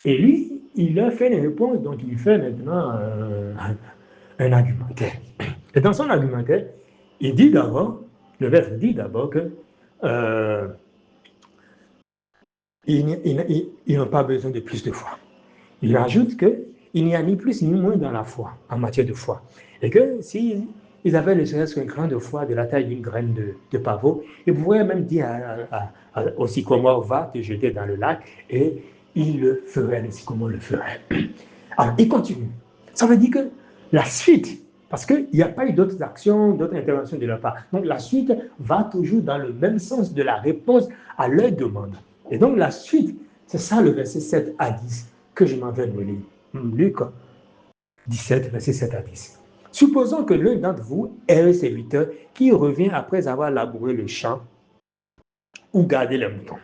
Et lui, il leur fait une réponse, donc il fait maintenant un argumentaire. Et dans son argumentaire, il dit d'abord, le maître dit d'abord que ils n'ont pas besoin de plus de foi. Il ajoute qu'il n'y a ni plus ni moins dans la foi, en matière de foi. Et que s'ils avaient ne serait-ce qu'un grain de foi de la taille d'une graine de pavot, ils pourraient même dire au sycomore, va te jeter dans le lac, et il le ferait, le sycomore le ferait. Alors, il continue. Ça veut dire que la suite, parce qu'il n'y a pas eu d'autres actions, d'autres interventions de leur part. Donc, la suite va toujours dans le même sens de la réponse à leur demande. Et donc, la suite, c'est ça le verset 7 à 10 que je m'en vais vous lire. Luc 17, verset 7 à 10. Supposons que l'un d'entre vous est un serviteur qui revient après avoir labouré le champ ou gardé les moutons.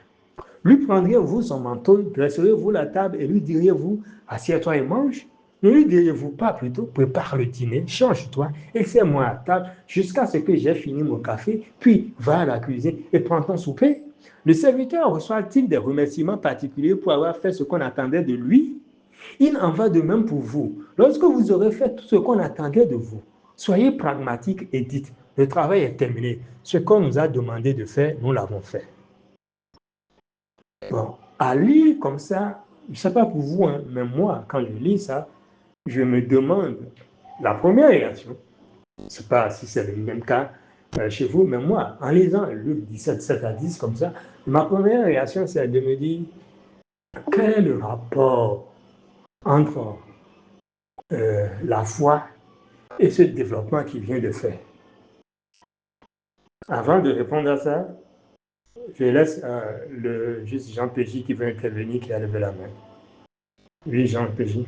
Lui prendriez-vous son manteau, dresserez-vous la table et lui diriez-vous, assieds-toi et mange? Ne lui diriez-vous pas plutôt, prépare le dîner, change-toi et fais-moi à table jusqu'à ce que j'ai fini mon café, puis va à la cuisine et prends ton souper? Le serviteur reçoit-il des remerciements particuliers pour avoir fait ce qu'on attendait de lui? Il en va de même pour vous. Lorsque vous aurez fait tout ce qu'on attendait de vous, soyez pragmatique et dites, le travail est terminé. Ce qu'on nous a demandé de faire, nous l'avons fait. Bon, à lire comme ça, je ne sais pas pour vous, hein, mais moi, quand je lis ça, je me demande la première réaction. Je ne sais pas si c'est le même cas chez vous, mais moi, en lisant Luc 17, 7 à 10 comme ça, ma première réaction, c'est de me dire, quel est le rapport entre la foi et ce développement qu'il vient de faire? Avant de répondre à ça, je laisse le juste Jean Pégy qui veut intervenir, qui a levé la main. Oui, Jean Pégy.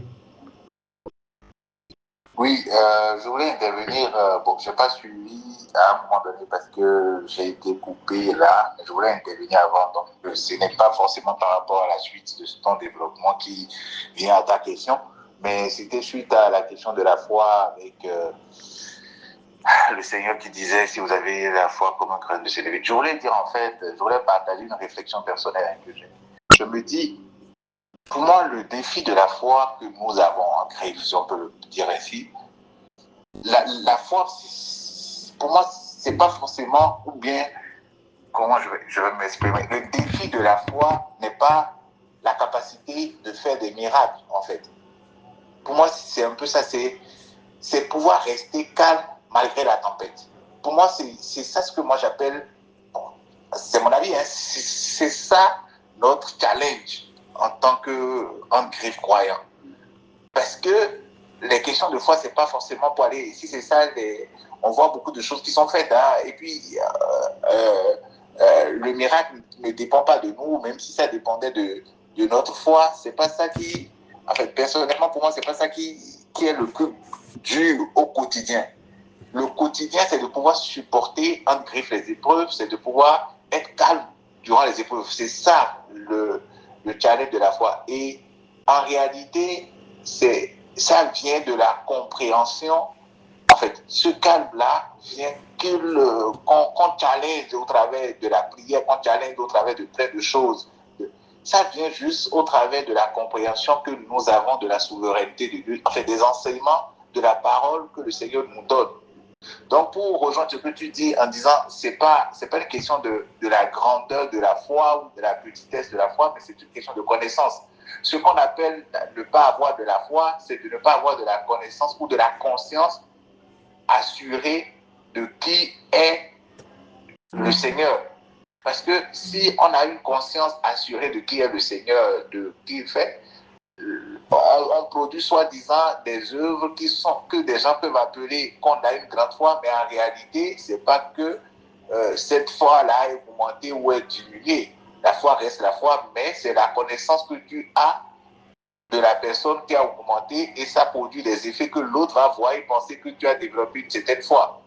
Oui, je voulais intervenir. Bon, je n'ai pas suivi à un moment donné parce que j'ai été coupé là. Je voulais intervenir avant. Donc, ce n'est pas forcément par rapport à la suite de ton développement qui vient à ta question, mais c'était suite à la question de la foi avec le Seigneur qui disait si vous avez la foi comme un grain de sénévé. Je voulais dire en fait, je voulais partager une réflexion personnelle que j'ai. Je me dis, pour moi, le défi de la foi que nous avons en Christ, si on peut le dire ainsi, la foi, pour moi, c'est pas forcément, ou bien, comment je vais m'exprimer, le défi de la foi n'est pas la capacité de faire des miracles, en fait. Pour moi, c'est un peu ça, c'est pouvoir rester calme malgré la tempête. Pour moi, c'est ça ce que moi j'appelle, c'est mon avis, hein, c'est ça notre challenge en tant qu'un griffe croyant. Parce que les questions de foi, c'est pas forcément pour aller, si c'est ça, on voit beaucoup de choses qui sont faites, hein, et puis le miracle ne dépend pas de nous, même si ça dépendait de notre foi, c'est pas ça qui, en fait, personnellement pour moi, c'est pas ça qui est le plus dur au quotidien. Le quotidien, c'est de pouvoir supporter entre griffes les épreuves, c'est de pouvoir être calme durant les épreuves. C'est ça le challenge de la foi. Et en réalité, ça vient de la compréhension. En fait, ce calme-là vient qu'on challenge au travers de la prière, qu'on challenge au travers de plein de choses. Ça vient juste au travers de la compréhension que nous avons de la souveraineté de Dieu, en fait, des enseignements de la parole que le Seigneur nous donne. Donc, pour rejoindre ce que tu dis en disant, c'est pas une question de la grandeur de la foi ou de la petitesse de la foi, mais c'est une question de connaissance. Ce qu'on appelle ne pas avoir de la foi, c'est de ne pas avoir de la connaissance ou de la conscience assurée de qui est le Seigneur. Parce que si on a une conscience assurée de qui est le Seigneur, de qui il fait, on produit soi-disant des œuvres que des gens peuvent appeler qu'on a une grande foi, mais en réalité, ce n'est pas que cette foi-là est augmentée ou est diminuée. La foi reste la foi, mais c'est la connaissance que tu as de la personne qui a augmenté et ça produit des effets que l'autre va voir et penser que tu as développé une certaine foi.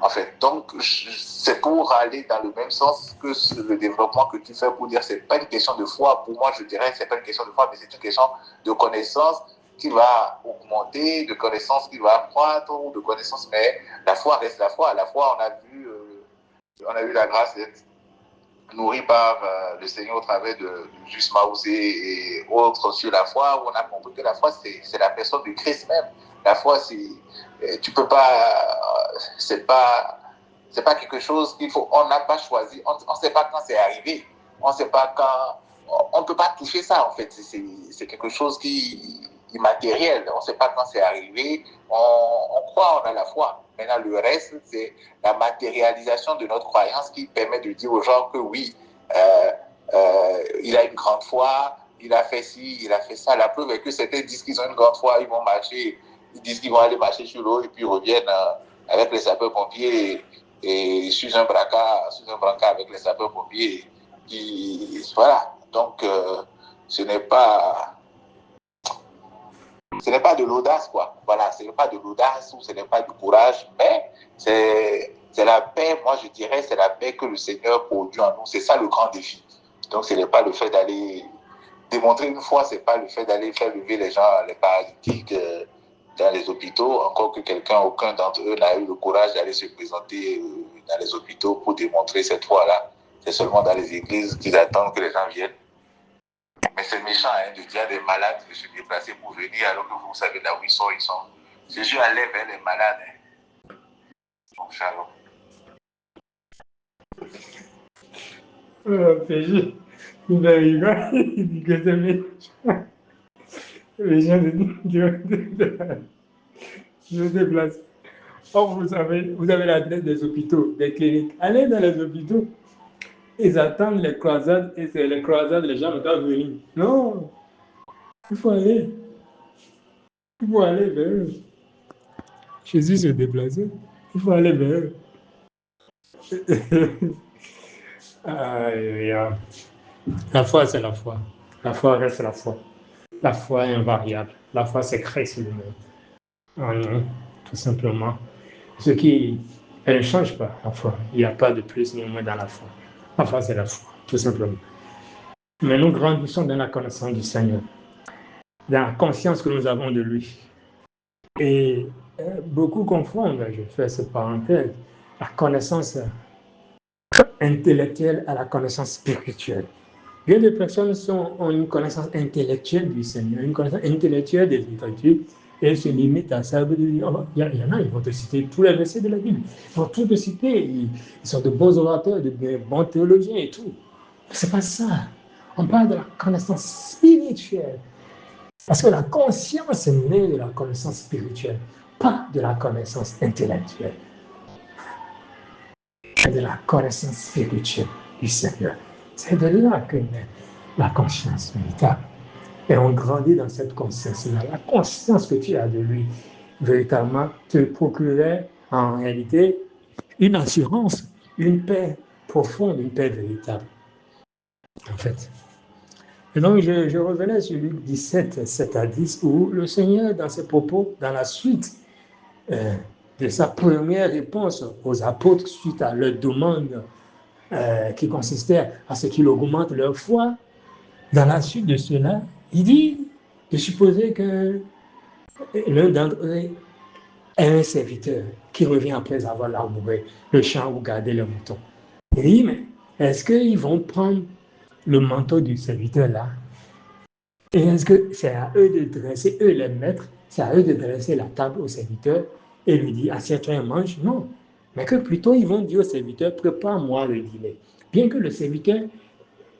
En fait, donc c'est pour aller dans le même sens que le développement que tu fais pour dire c'est pas une question de foi. Pour moi, je dirais c'est pas une question de foi, mais c'est une question de connaissance qui va augmenter, de connaissance qui va croître, ou de connaissance. Mais la foi reste la foi. La foi, on a eu la grâce d'être nourri par le Seigneur au travers de Juste Maouzé et autres sur la foi, où on a compris que la foi c'est la personne de Christ même. La foi, tu peux pas, c'est pas quelque chose qu'il faut, on n'a pas choisi, on ne sait pas quand c'est arrivé, on ne sait pas quand on ne peut pas toucher ça, en fait. C'est quelque chose qui est immatériel. On ne sait pas quand c'est arrivé. On croit, on a la foi. Maintenant, le reste, c'est la matérialisation de notre croyance qui permet de dire aux gens que oui, il a une grande foi, il a fait ci, il a fait ça. La preuve est que certains disent qu'ils ont une grande foi, ils vont marcher, ils disent qu'ils vont aller marcher sur l'eau et puis ils reviennent avec les sapeurs-pompiers et sur un brancard avec les sapeurs-pompiers. Voilà. Donc, ce n'est pas de l'audace, quoi. Voilà, ce n'est pas de l'audace ou ce n'est pas du courage, mais c'est la paix, moi je dirais, c'est la paix que le Seigneur produit en nous. C'est ça le grand défi. Donc, ce n'est pas le fait d'aller démontrer une foi, ce n'est pas le fait d'aller faire lever les gens, les paralytiques dans les hôpitaux, encore que aucun d'entre eux n'a eu le courage d'aller se présenter dans les hôpitaux pour démontrer cette foi-là. C'est seulement dans les églises qu'ils attendent que les gens viennent. Mais c'est méchant de dire à des malades de se déplacer pour venir alors que vous savez là où ils sont. Jésus allait vers les malades. Donc, shalom. PJ, il va rigoler, il dit que c'est méchant. Les gens se déplacent. Or, vous avez l'adresse des hôpitaux, des cliniques. Allez dans les hôpitaux. Ils attendent les croisades et c'est les croisades, les gens doivent venir. Non, il faut aller vers eux. Jésus se déplaçait, il faut aller vers eux. La foi, c'est la foi. La foi reste la foi. La foi est invariable. La foi, c'est Christ lui-même. En nous, tout simplement. Elle ne change pas, la foi. Il n'y a pas de plus ni moins dans la foi. La foi, c'est la foi, tout simplement. Mais nous grandissons dans la connaissance du Seigneur, dans la conscience que nous avons de lui. Et beaucoup confondent, je fais cette parenthèse, la connaissance intellectuelle à la connaissance spirituelle. Bien des personnes ont une connaissance intellectuelle du Seigneur, une connaissance intellectuelle des Écritures, et elles se limitent à ça. Il y en a, ils vont te citer tous les versets de la Bible. Ils vont tout te citer. Ils sont de bons orateurs, de bons théologiens et tout. Ce n'est pas ça. On parle de la connaissance spirituelle. Parce que la conscience est née de la connaissance spirituelle, pas de la connaissance intellectuelle. C'est de la connaissance spirituelle du Seigneur. C'est de là que naît la conscience véritable. Et on grandit dans cette conscience-là. La conscience que tu as de lui, véritablement, te procurait en réalité une assurance, une paix profonde, une paix véritable. En fait. Et donc, je revenais sur Luc 17, 7 à 10, où le Seigneur, dans ses propos, dans la suite de sa première réponse aux apôtres suite à leur demande qui consistait à ce qu'ils augmentent leur foi, dans la suite de cela, il dit de supposer que l'un d'entre eux est un serviteur qui revient après avoir labouré le champ ou gardé le mouton. Il dit, mais est-ce qu'ils vont prendre le manteau du serviteur là? Et est-ce que c'est à eux de dresser, eux les maîtres, c'est à eux de dresser la table au serviteur et lui dire, assieds-toi et mange? Non. Mais que plutôt ils vont dire au serviteur, prépare-moi le dîner. Bien que le serviteur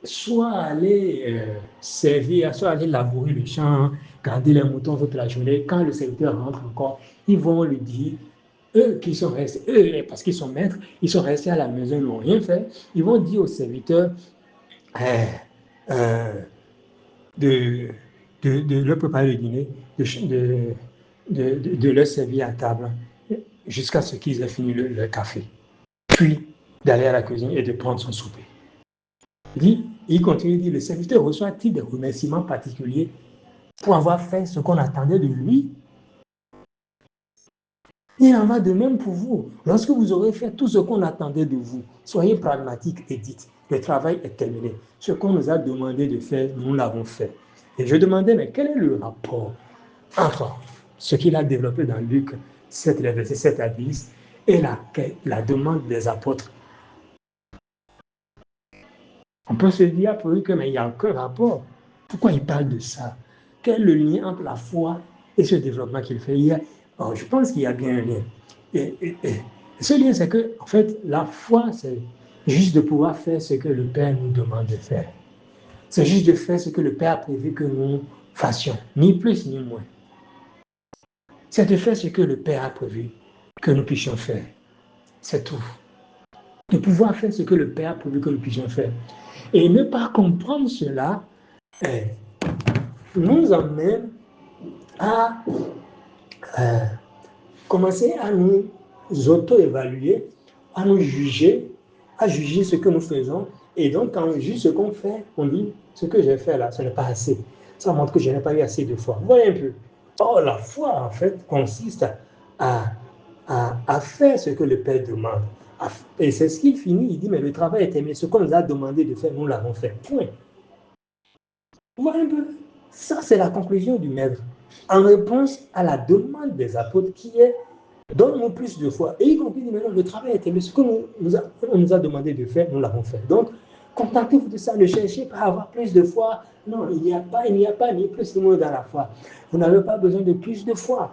soit allé servir, soit allé labourer le champ, garder les moutons toute la journée, quand le serviteur rentre encore, ils vont lui dire, eux qui sont restés, eux, parce qu'ils sont maîtres, ils sont restés à la maison, ils n'ont rien fait, ils vont dire au serviteur de leur préparer le dîner, de leur servir à table, jusqu'à ce qu'ils aient fini le café, puis d'aller à la cuisine et de prendre son souper. Il continue de dire, le serviteur reçoit-il des remerciements particuliers pour avoir fait ce qu'on attendait de lui? Il en va de même pour vous. Lorsque vous aurez fait tout ce qu'on attendait de vous, soyez pragmatique et dites, le travail est terminé. Ce qu'on nous a demandé de faire, nous l'avons fait. Et je demandais, mais quel est le rapport entre ce qu'il a développé dans Luc 7, les versets 7 à 10, et la demande des apôtres? On peut se dire après que mais il n'y a aucun rapport. Pourquoi il parle de ça? Quel est le lien entre la foi et ce développement qu'il fait? Je pense qu'il y a bien un lien. Et ce lien, c'est que, en fait, la foi, c'est juste de pouvoir faire ce que le Père nous demande de faire. C'est juste de faire ce que le Père a prévu que nous fassions, ni plus ni moins. C'est de faire ce que le Père a prévu que nous puissions faire. C'est tout. De pouvoir faire ce que le Père a prévu que nous puissions faire. Et ne pas comprendre cela nous emmène à commencer à nous auto-évaluer, à nous juger, à juger ce que nous faisons. Et donc, quand on juge ce qu'on fait, on dit, ce que j'ai fait là, ce n'est pas assez. Ça montre que je n'ai pas eu assez de foi. Vous voyez un peu. Or, la foi, en fait, consiste à faire ce que le Père demande. Et c'est ce qu'il finit, il dit, mais le travail est aimé. Ce qu'on nous a demandé de faire, nous l'avons fait. Point. Vous voyez un peu. Ça, c'est la conclusion du Maître. En réponse à la demande des apôtres qui est donne-nous plus de foi. Et y compris maintenant, le travail est aimé. Ce qu'on nous a demandé de faire, nous l'avons fait. Donc, contentez-vous de ça. Ne cherchez pas à avoir plus de foi. Non, il n'y a pas ni plus ni moins dans la foi. Vous n'avez pas besoin de plus de foi.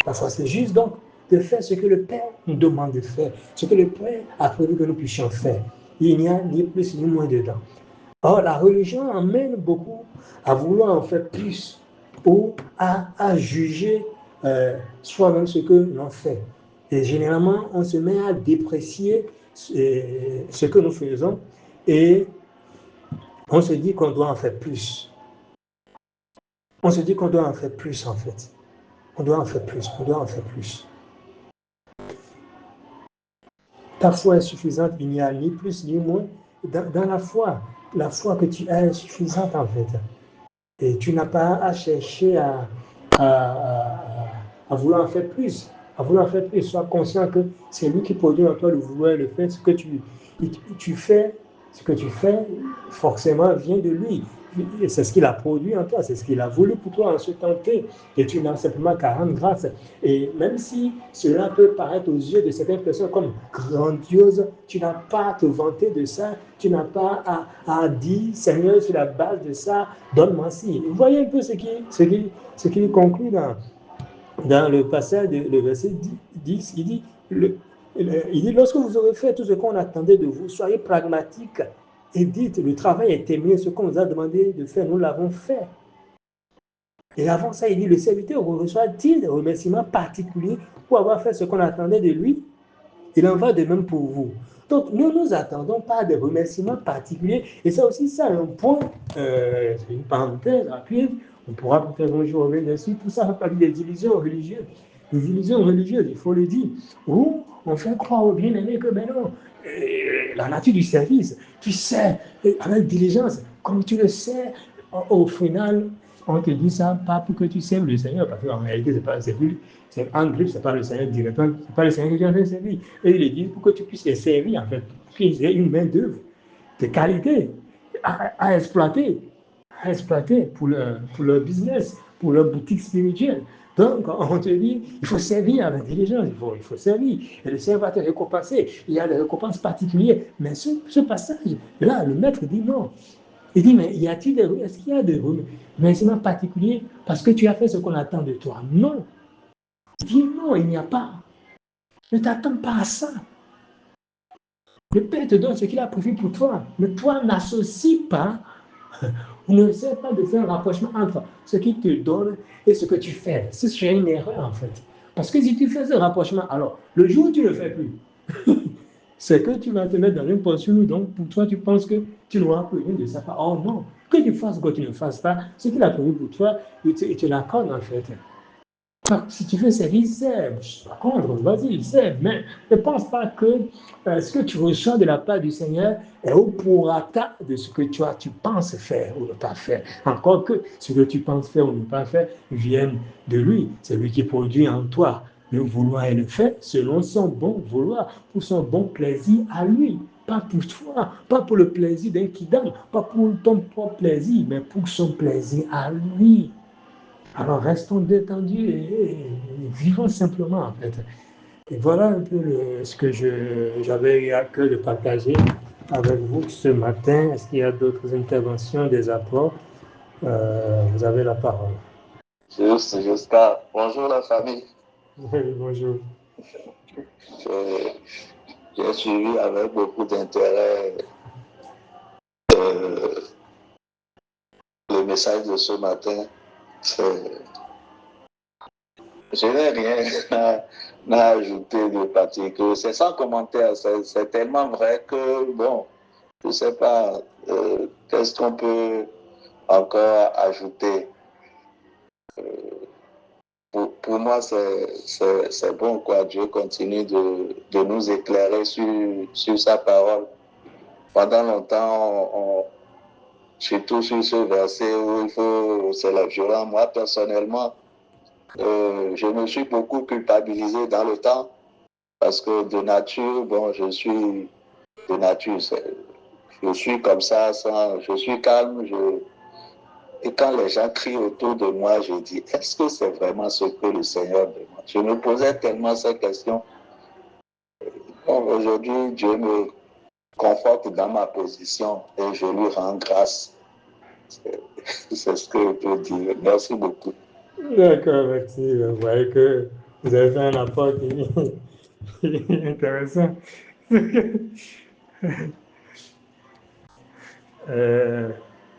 La foi, c'est juste donc de faire ce que le Père nous demande de faire, ce que le Père a prévu que nous puissions faire. Il n'y a ni plus ni moins dedans. Or, la religion emmène beaucoup à vouloir en faire plus ou à juger soi-même ce que l'on fait. Et généralement, on se met à déprécier ce que nous faisons et on se dit qu'on doit en faire plus. On se dit qu'on doit en faire plus, en fait. On doit en faire plus, on doit en faire plus. Ta foi est suffisante, il n'y a ni plus ni moins. Dans la foi que tu as est suffisante, en fait. Et tu n'as pas à chercher à vouloir en faire plus. À vouloir en faire plus. Sois conscient que c'est lui qui produit en toi le vouloir et le faire. Ce que tu fais, forcément vient de lui. C'est ce qu'il a produit en toi, c'est ce qu'il a voulu pour toi en ce temps T. Et tu n'as simplement qu'à rendre grâce. Et même si cela peut paraître aux yeux de certaines personnes comme grandiose, tu n'as pas à te vanter de ça, tu n'as pas à dire, Seigneur, sur la base de ça, donne-moi ci. Vous voyez un peu ce qu'il conclut dans le passage, le verset 10, il dit, lorsque vous aurez fait tout ce qu'on attendait de vous, soyez pragmatique et dites, le travail est aimé, ce qu'on nous a demandé de faire, nous l'avons fait. Et avant ça, il dit, le serviteur reçoit-il des remerciements particuliers pour avoir fait ce qu'on attendait de lui? Il en va de même pour vous. Donc, nous attendons pas des remerciements particuliers. Et ça aussi, c'est un point, c'est une parenthèse rapide. On pourra peut-être un jour revenir dessus. Tout ça fait partie des illusions religieuses. Des illusions religieuses, il faut le dire. Où on fait croire aux bien-aimés que, ben non, la nature du service, tu sais, avec diligence, comme tu le sais, au final, on te dit ça pas pour que tu serves le Seigneur, parce qu'en réalité, c'est pas servir. En griffe, c'est pas le Seigneur directement, c'est pas le Seigneur que tu as fait servir. Et il est dit pour que tu puisses les servir, en fait, qu'ils aient une main-d'œuvre de qualité à exploiter pour leur business, pour leur boutique spirituelle. Donc, on te dit, il faut servir avec diligence, il faut servir. Et le Seigneur va te récompenser. Il y a des récompenses particulières. Mais ce passage-là, le maître dit non. Il dit, mais est-ce qu'il y a des remerciements particuliers parce que tu as fait ce qu'on attend de toi? Non. Il dit non, il n'y a pas. Ne t'attends pas à ça. Le Père te donne ce qu'il a prévu pour toi. Mais toi, n'associe pas, ne sais pas de faire un rapprochement entre ce qu'il te donne et ce que tu fais. C'est une erreur, en fait. Parce que si tu fais ce rapprochement, alors, le jour où tu ne le fais plus, c'est que tu vas te mettre dans une position où, donc, pour toi, tu penses que tu n'auras plus rien de sa part. Oh non, que tu fasses ou que tu ne fasses pas, ce qu'il a prévu pour toi, il te l'accorde, en fait. Si tu veux servir, sers. Par contre, vas-y, sers. Mais ne pense pas que ce que tu reçois de la part du Seigneur est au prorata de ce que tu penses faire ou ne pas faire. Encore que ce que tu penses faire ou ne pas faire vienne de lui. C'est lui qui produit en toi le vouloir et le fait selon son bon vouloir, pour son bon plaisir à lui. Pas pour toi, pas pour le plaisir d'un kidam, pas pour ton propre plaisir, mais pour son plaisir à lui. Alors restons détendus et vivons simplement, en fait. Et voilà un peu ce que j'avais à cœur de partager avec vous ce matin. Est-ce qu'il y a d'autres interventions, des apports? Vous avez la parole. Jusqu'à... Bonjour la famille. Oui, bonjour. J'ai suivi avec beaucoup d'intérêt le message de ce matin, je n'ai rien à ajouter de particulier. C'est sans commentaire. C'est tellement vrai que, bon, je ne sais pas qu'est-ce qu'on peut encore ajouter. Pour moi, c'est bon, quoi. Dieu continue de nous éclairer sur sa parole. Pendant longtemps, surtout sur ce verset où c'est la violence. Moi, personnellement, je me suis beaucoup culpabilisé dans le temps parce que de nature, bon, je suis de nature, je suis comme ça, je suis calme. Et quand les gens crient autour de moi, je dis, est-ce que c'est vraiment ce que le Seigneur demande? Je me posais tellement ces questions. Bon, aujourd'hui, Dieu me conforte dans ma position et je lui rends grâce. C'est ce que je peux dire. Merci beaucoup. D'accord, merci. Vous voyez que vous avez fait un apport qui est intéressant.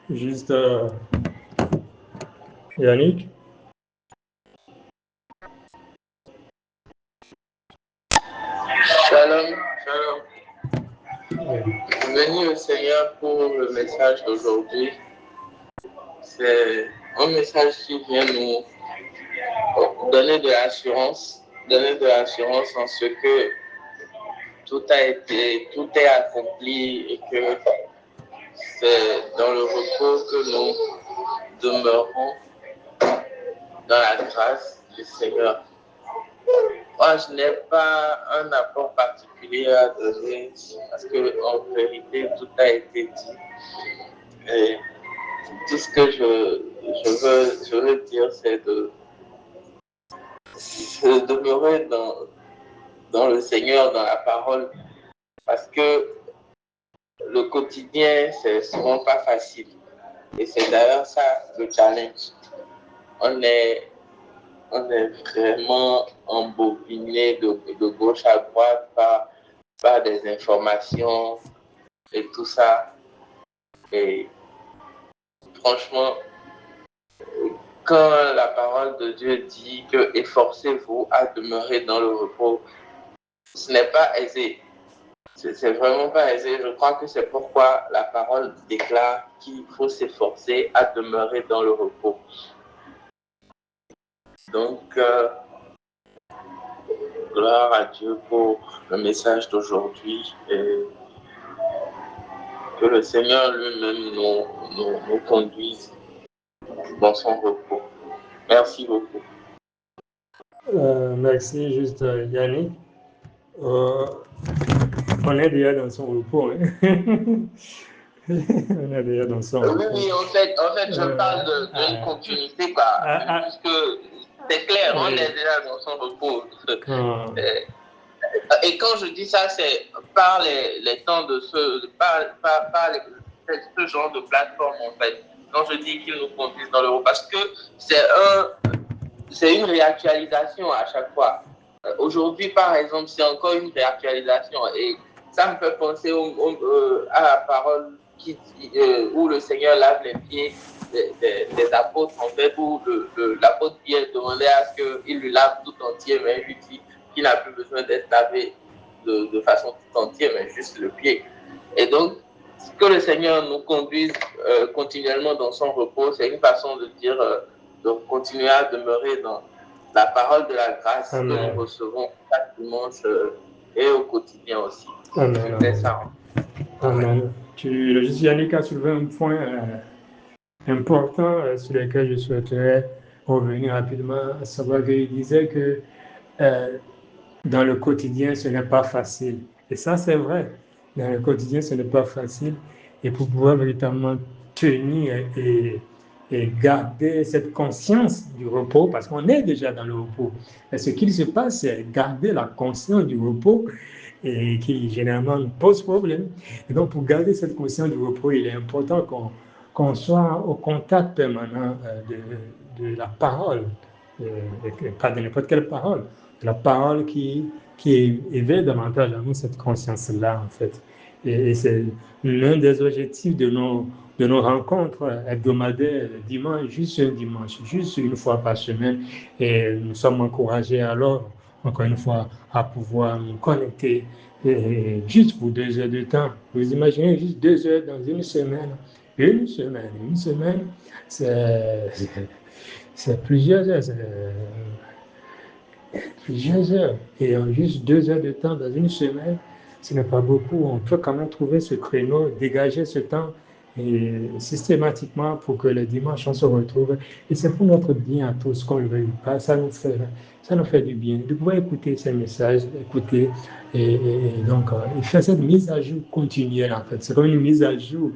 Juste, Yannick? Shalom, shalom. Béni au Seigneur pour le message d'aujourd'hui. C'est un message qui vient nous donner de l'assurance en ce que tout est accompli et que c'est dans le repos que nous demeurons dans la grâce du Seigneur. Moi, je n'ai pas un apport particulier à donner parce que en vérité, tout a été dit. Et tout ce que je veux dire, c'est de demeurer dans le Seigneur, dans la parole, parce que le quotidien, c'est souvent pas facile. Et c'est d'ailleurs ça le challenge. On est vraiment embobiné de gauche à droite par des informations et tout ça. Et franchement, quand la parole de Dieu dit que efforcez-vous à demeurer dans le repos, ce n'est pas aisé. C'est vraiment pas aisé. Je crois que c'est pourquoi la parole déclare qu'il faut s'efforcer à demeurer dans le repos. Donc, gloire à Dieu pour le message d'aujourd'hui et que le Seigneur lui-même nous conduise dans son repos. Merci beaucoup. Merci, juste Yannick. On est déjà dans son repos. Hein? On est déjà dans son repos. Oui, en fait, je parle d'une continuité, quoi. Puisque c'est clair, on est déjà dans son repos. Et quand je dis ça, c'est par les temps de par ce genre de plateforme, en fait. Quand je dis qu'ils nous conduisent dans le repos, parce que c'est une réactualisation à chaque fois. Aujourd'hui, par exemple, c'est encore une réactualisation et ça me fait penser à la parole où le Seigneur lave les pieds des apôtres, en fait, où l'apôtre Pierre demandait à ce qu'il lui lave tout entier, mais il lui dit qu'il n'a plus besoin d'être lavé de façon tout entière, mais juste le pied. Et donc, que le Seigneur nous conduise continuellement dans son repos, c'est une façon de dire... de continuer à demeurer dans la parole de la grâce que nous recevons chaque dimanche et au quotidien aussi. Amen. C'est ça. Amen. Yannick a soulevé un point important sur lequel je souhaiterais revenir rapidement, à savoir qu'il disait que dans le quotidien, ce n'est pas facile. Et ça, c'est vrai. Dans le quotidien, ce n'est pas facile. Et pour pouvoir véritablement tenir et garder cette conscience du repos, parce qu'on est déjà dans le repos. Et ce qu'il se passe, c'est garder la conscience du repos et qui généralement nous pose problème. Et donc, pour garder cette conscience du repos, il est important qu'on soit au contact permanent de la parole, pas de n'importe quelle parole, de la parole qui éveille davantage à nous cette conscience-là, en fait. Et c'est l'un des objectifs de nos rencontres hebdomadaires, dimanche, juste un dimanche, juste une fois par semaine. Et nous sommes encouragés alors, encore une fois, à pouvoir nous connecter juste pour 2 heures de temps. Vous imaginez juste 2 heures dans une semaine. Une semaine, c'est plusieurs heures. Plusieurs heures. Et en juste 2 heures de temps dans une semaine, ce n'est pas beaucoup. On peut quand même trouver ce créneau, dégager ce temps et systématiquement pour que le dimanche, on se retrouve. Et c'est pour notre bien à tous, qu'on ne le veuille pas. Ça nous fait du bien de pouvoir écouter ces messages, écouter. Et donc, il fait cette mise à jour continuelle, en fait. C'est comme une mise à jour.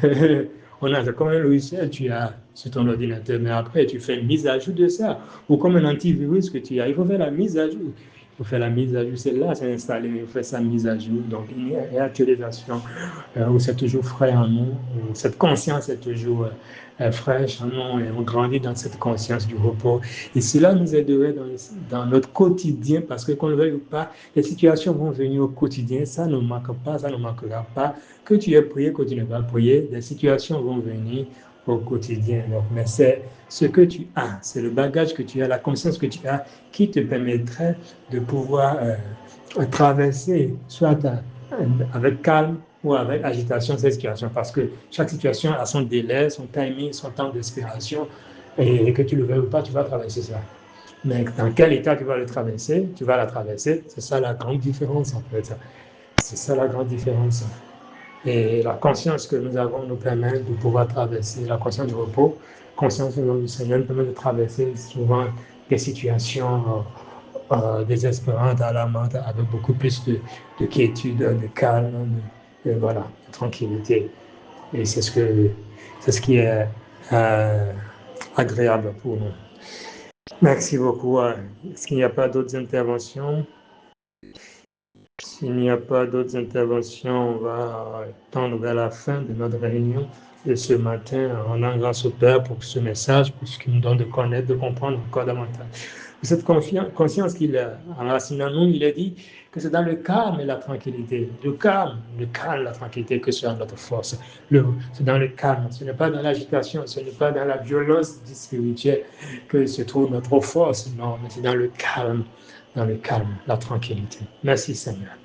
C'est comme un logiciel tu as sur ton ordinateur, mais après, tu fais une mise à jour de ça. Ou comme un antivirus que tu as, il faut faire la mise à jour. Il faut faire la mise à jour, c'est là, c'est installé, il faut faire sa mise à jour. Donc, il y a une actualisation où c'est toujours frais en nous, où cette conscience est toujours fraîche en nous, et on grandit dans cette conscience du repos. Et cela nous aiderait dans notre quotidien, parce que qu'on ne le veuille ou pas, les situations vont venir au quotidien, ça ne manque pas, ça ne manquera pas. Que tu aies prié, que tu n'aies pas prié, des situations vont venir au quotidien. Donc, mais c'est ce que tu as, c'est le bagage que tu as, la conscience que tu as qui te permettrait de pouvoir traverser, soit avec calme ou avec agitation, cette situation. Parce que chaque situation a son délai, son timing, son temps d'expiration, et que tu le veuilles ou pas, tu vas traverser ça. Mais dans quel état tu vas le traverser, tu vas la traverser. C'est ça la grande différence, en fait. C'est ça la grande différence. Et la conscience que nous avons nous permet de pouvoir traverser, la conscience du repos, conscience du nom du Seigneur nous permet de traverser souvent des situations désespérantes, alarmantes, avec beaucoup plus de quiétude, de calme, de tranquillité. Et c'est ce qui est agréable pour nous. Merci beaucoup. Est-ce qu'il n'y a pas d'autres interventions? S'il n'y a pas d'autres interventions, on va tendre vers la fin de notre réunion de ce matin en rendant grâce au Père pour ce message, pour ce qu'il nous donne de connaître, de comprendre encore davantage. Cette conscience qu'il a enracinée en nous, il a dit que c'est dans le calme et la tranquillité. Le calme, la tranquillité que sera notre force. C'est dans le calme, ce n'est pas dans l'agitation, ce n'est pas dans la violence spirituelle que se trouve notre force, non, mais c'est dans le calme, la tranquillité. Merci Seigneur.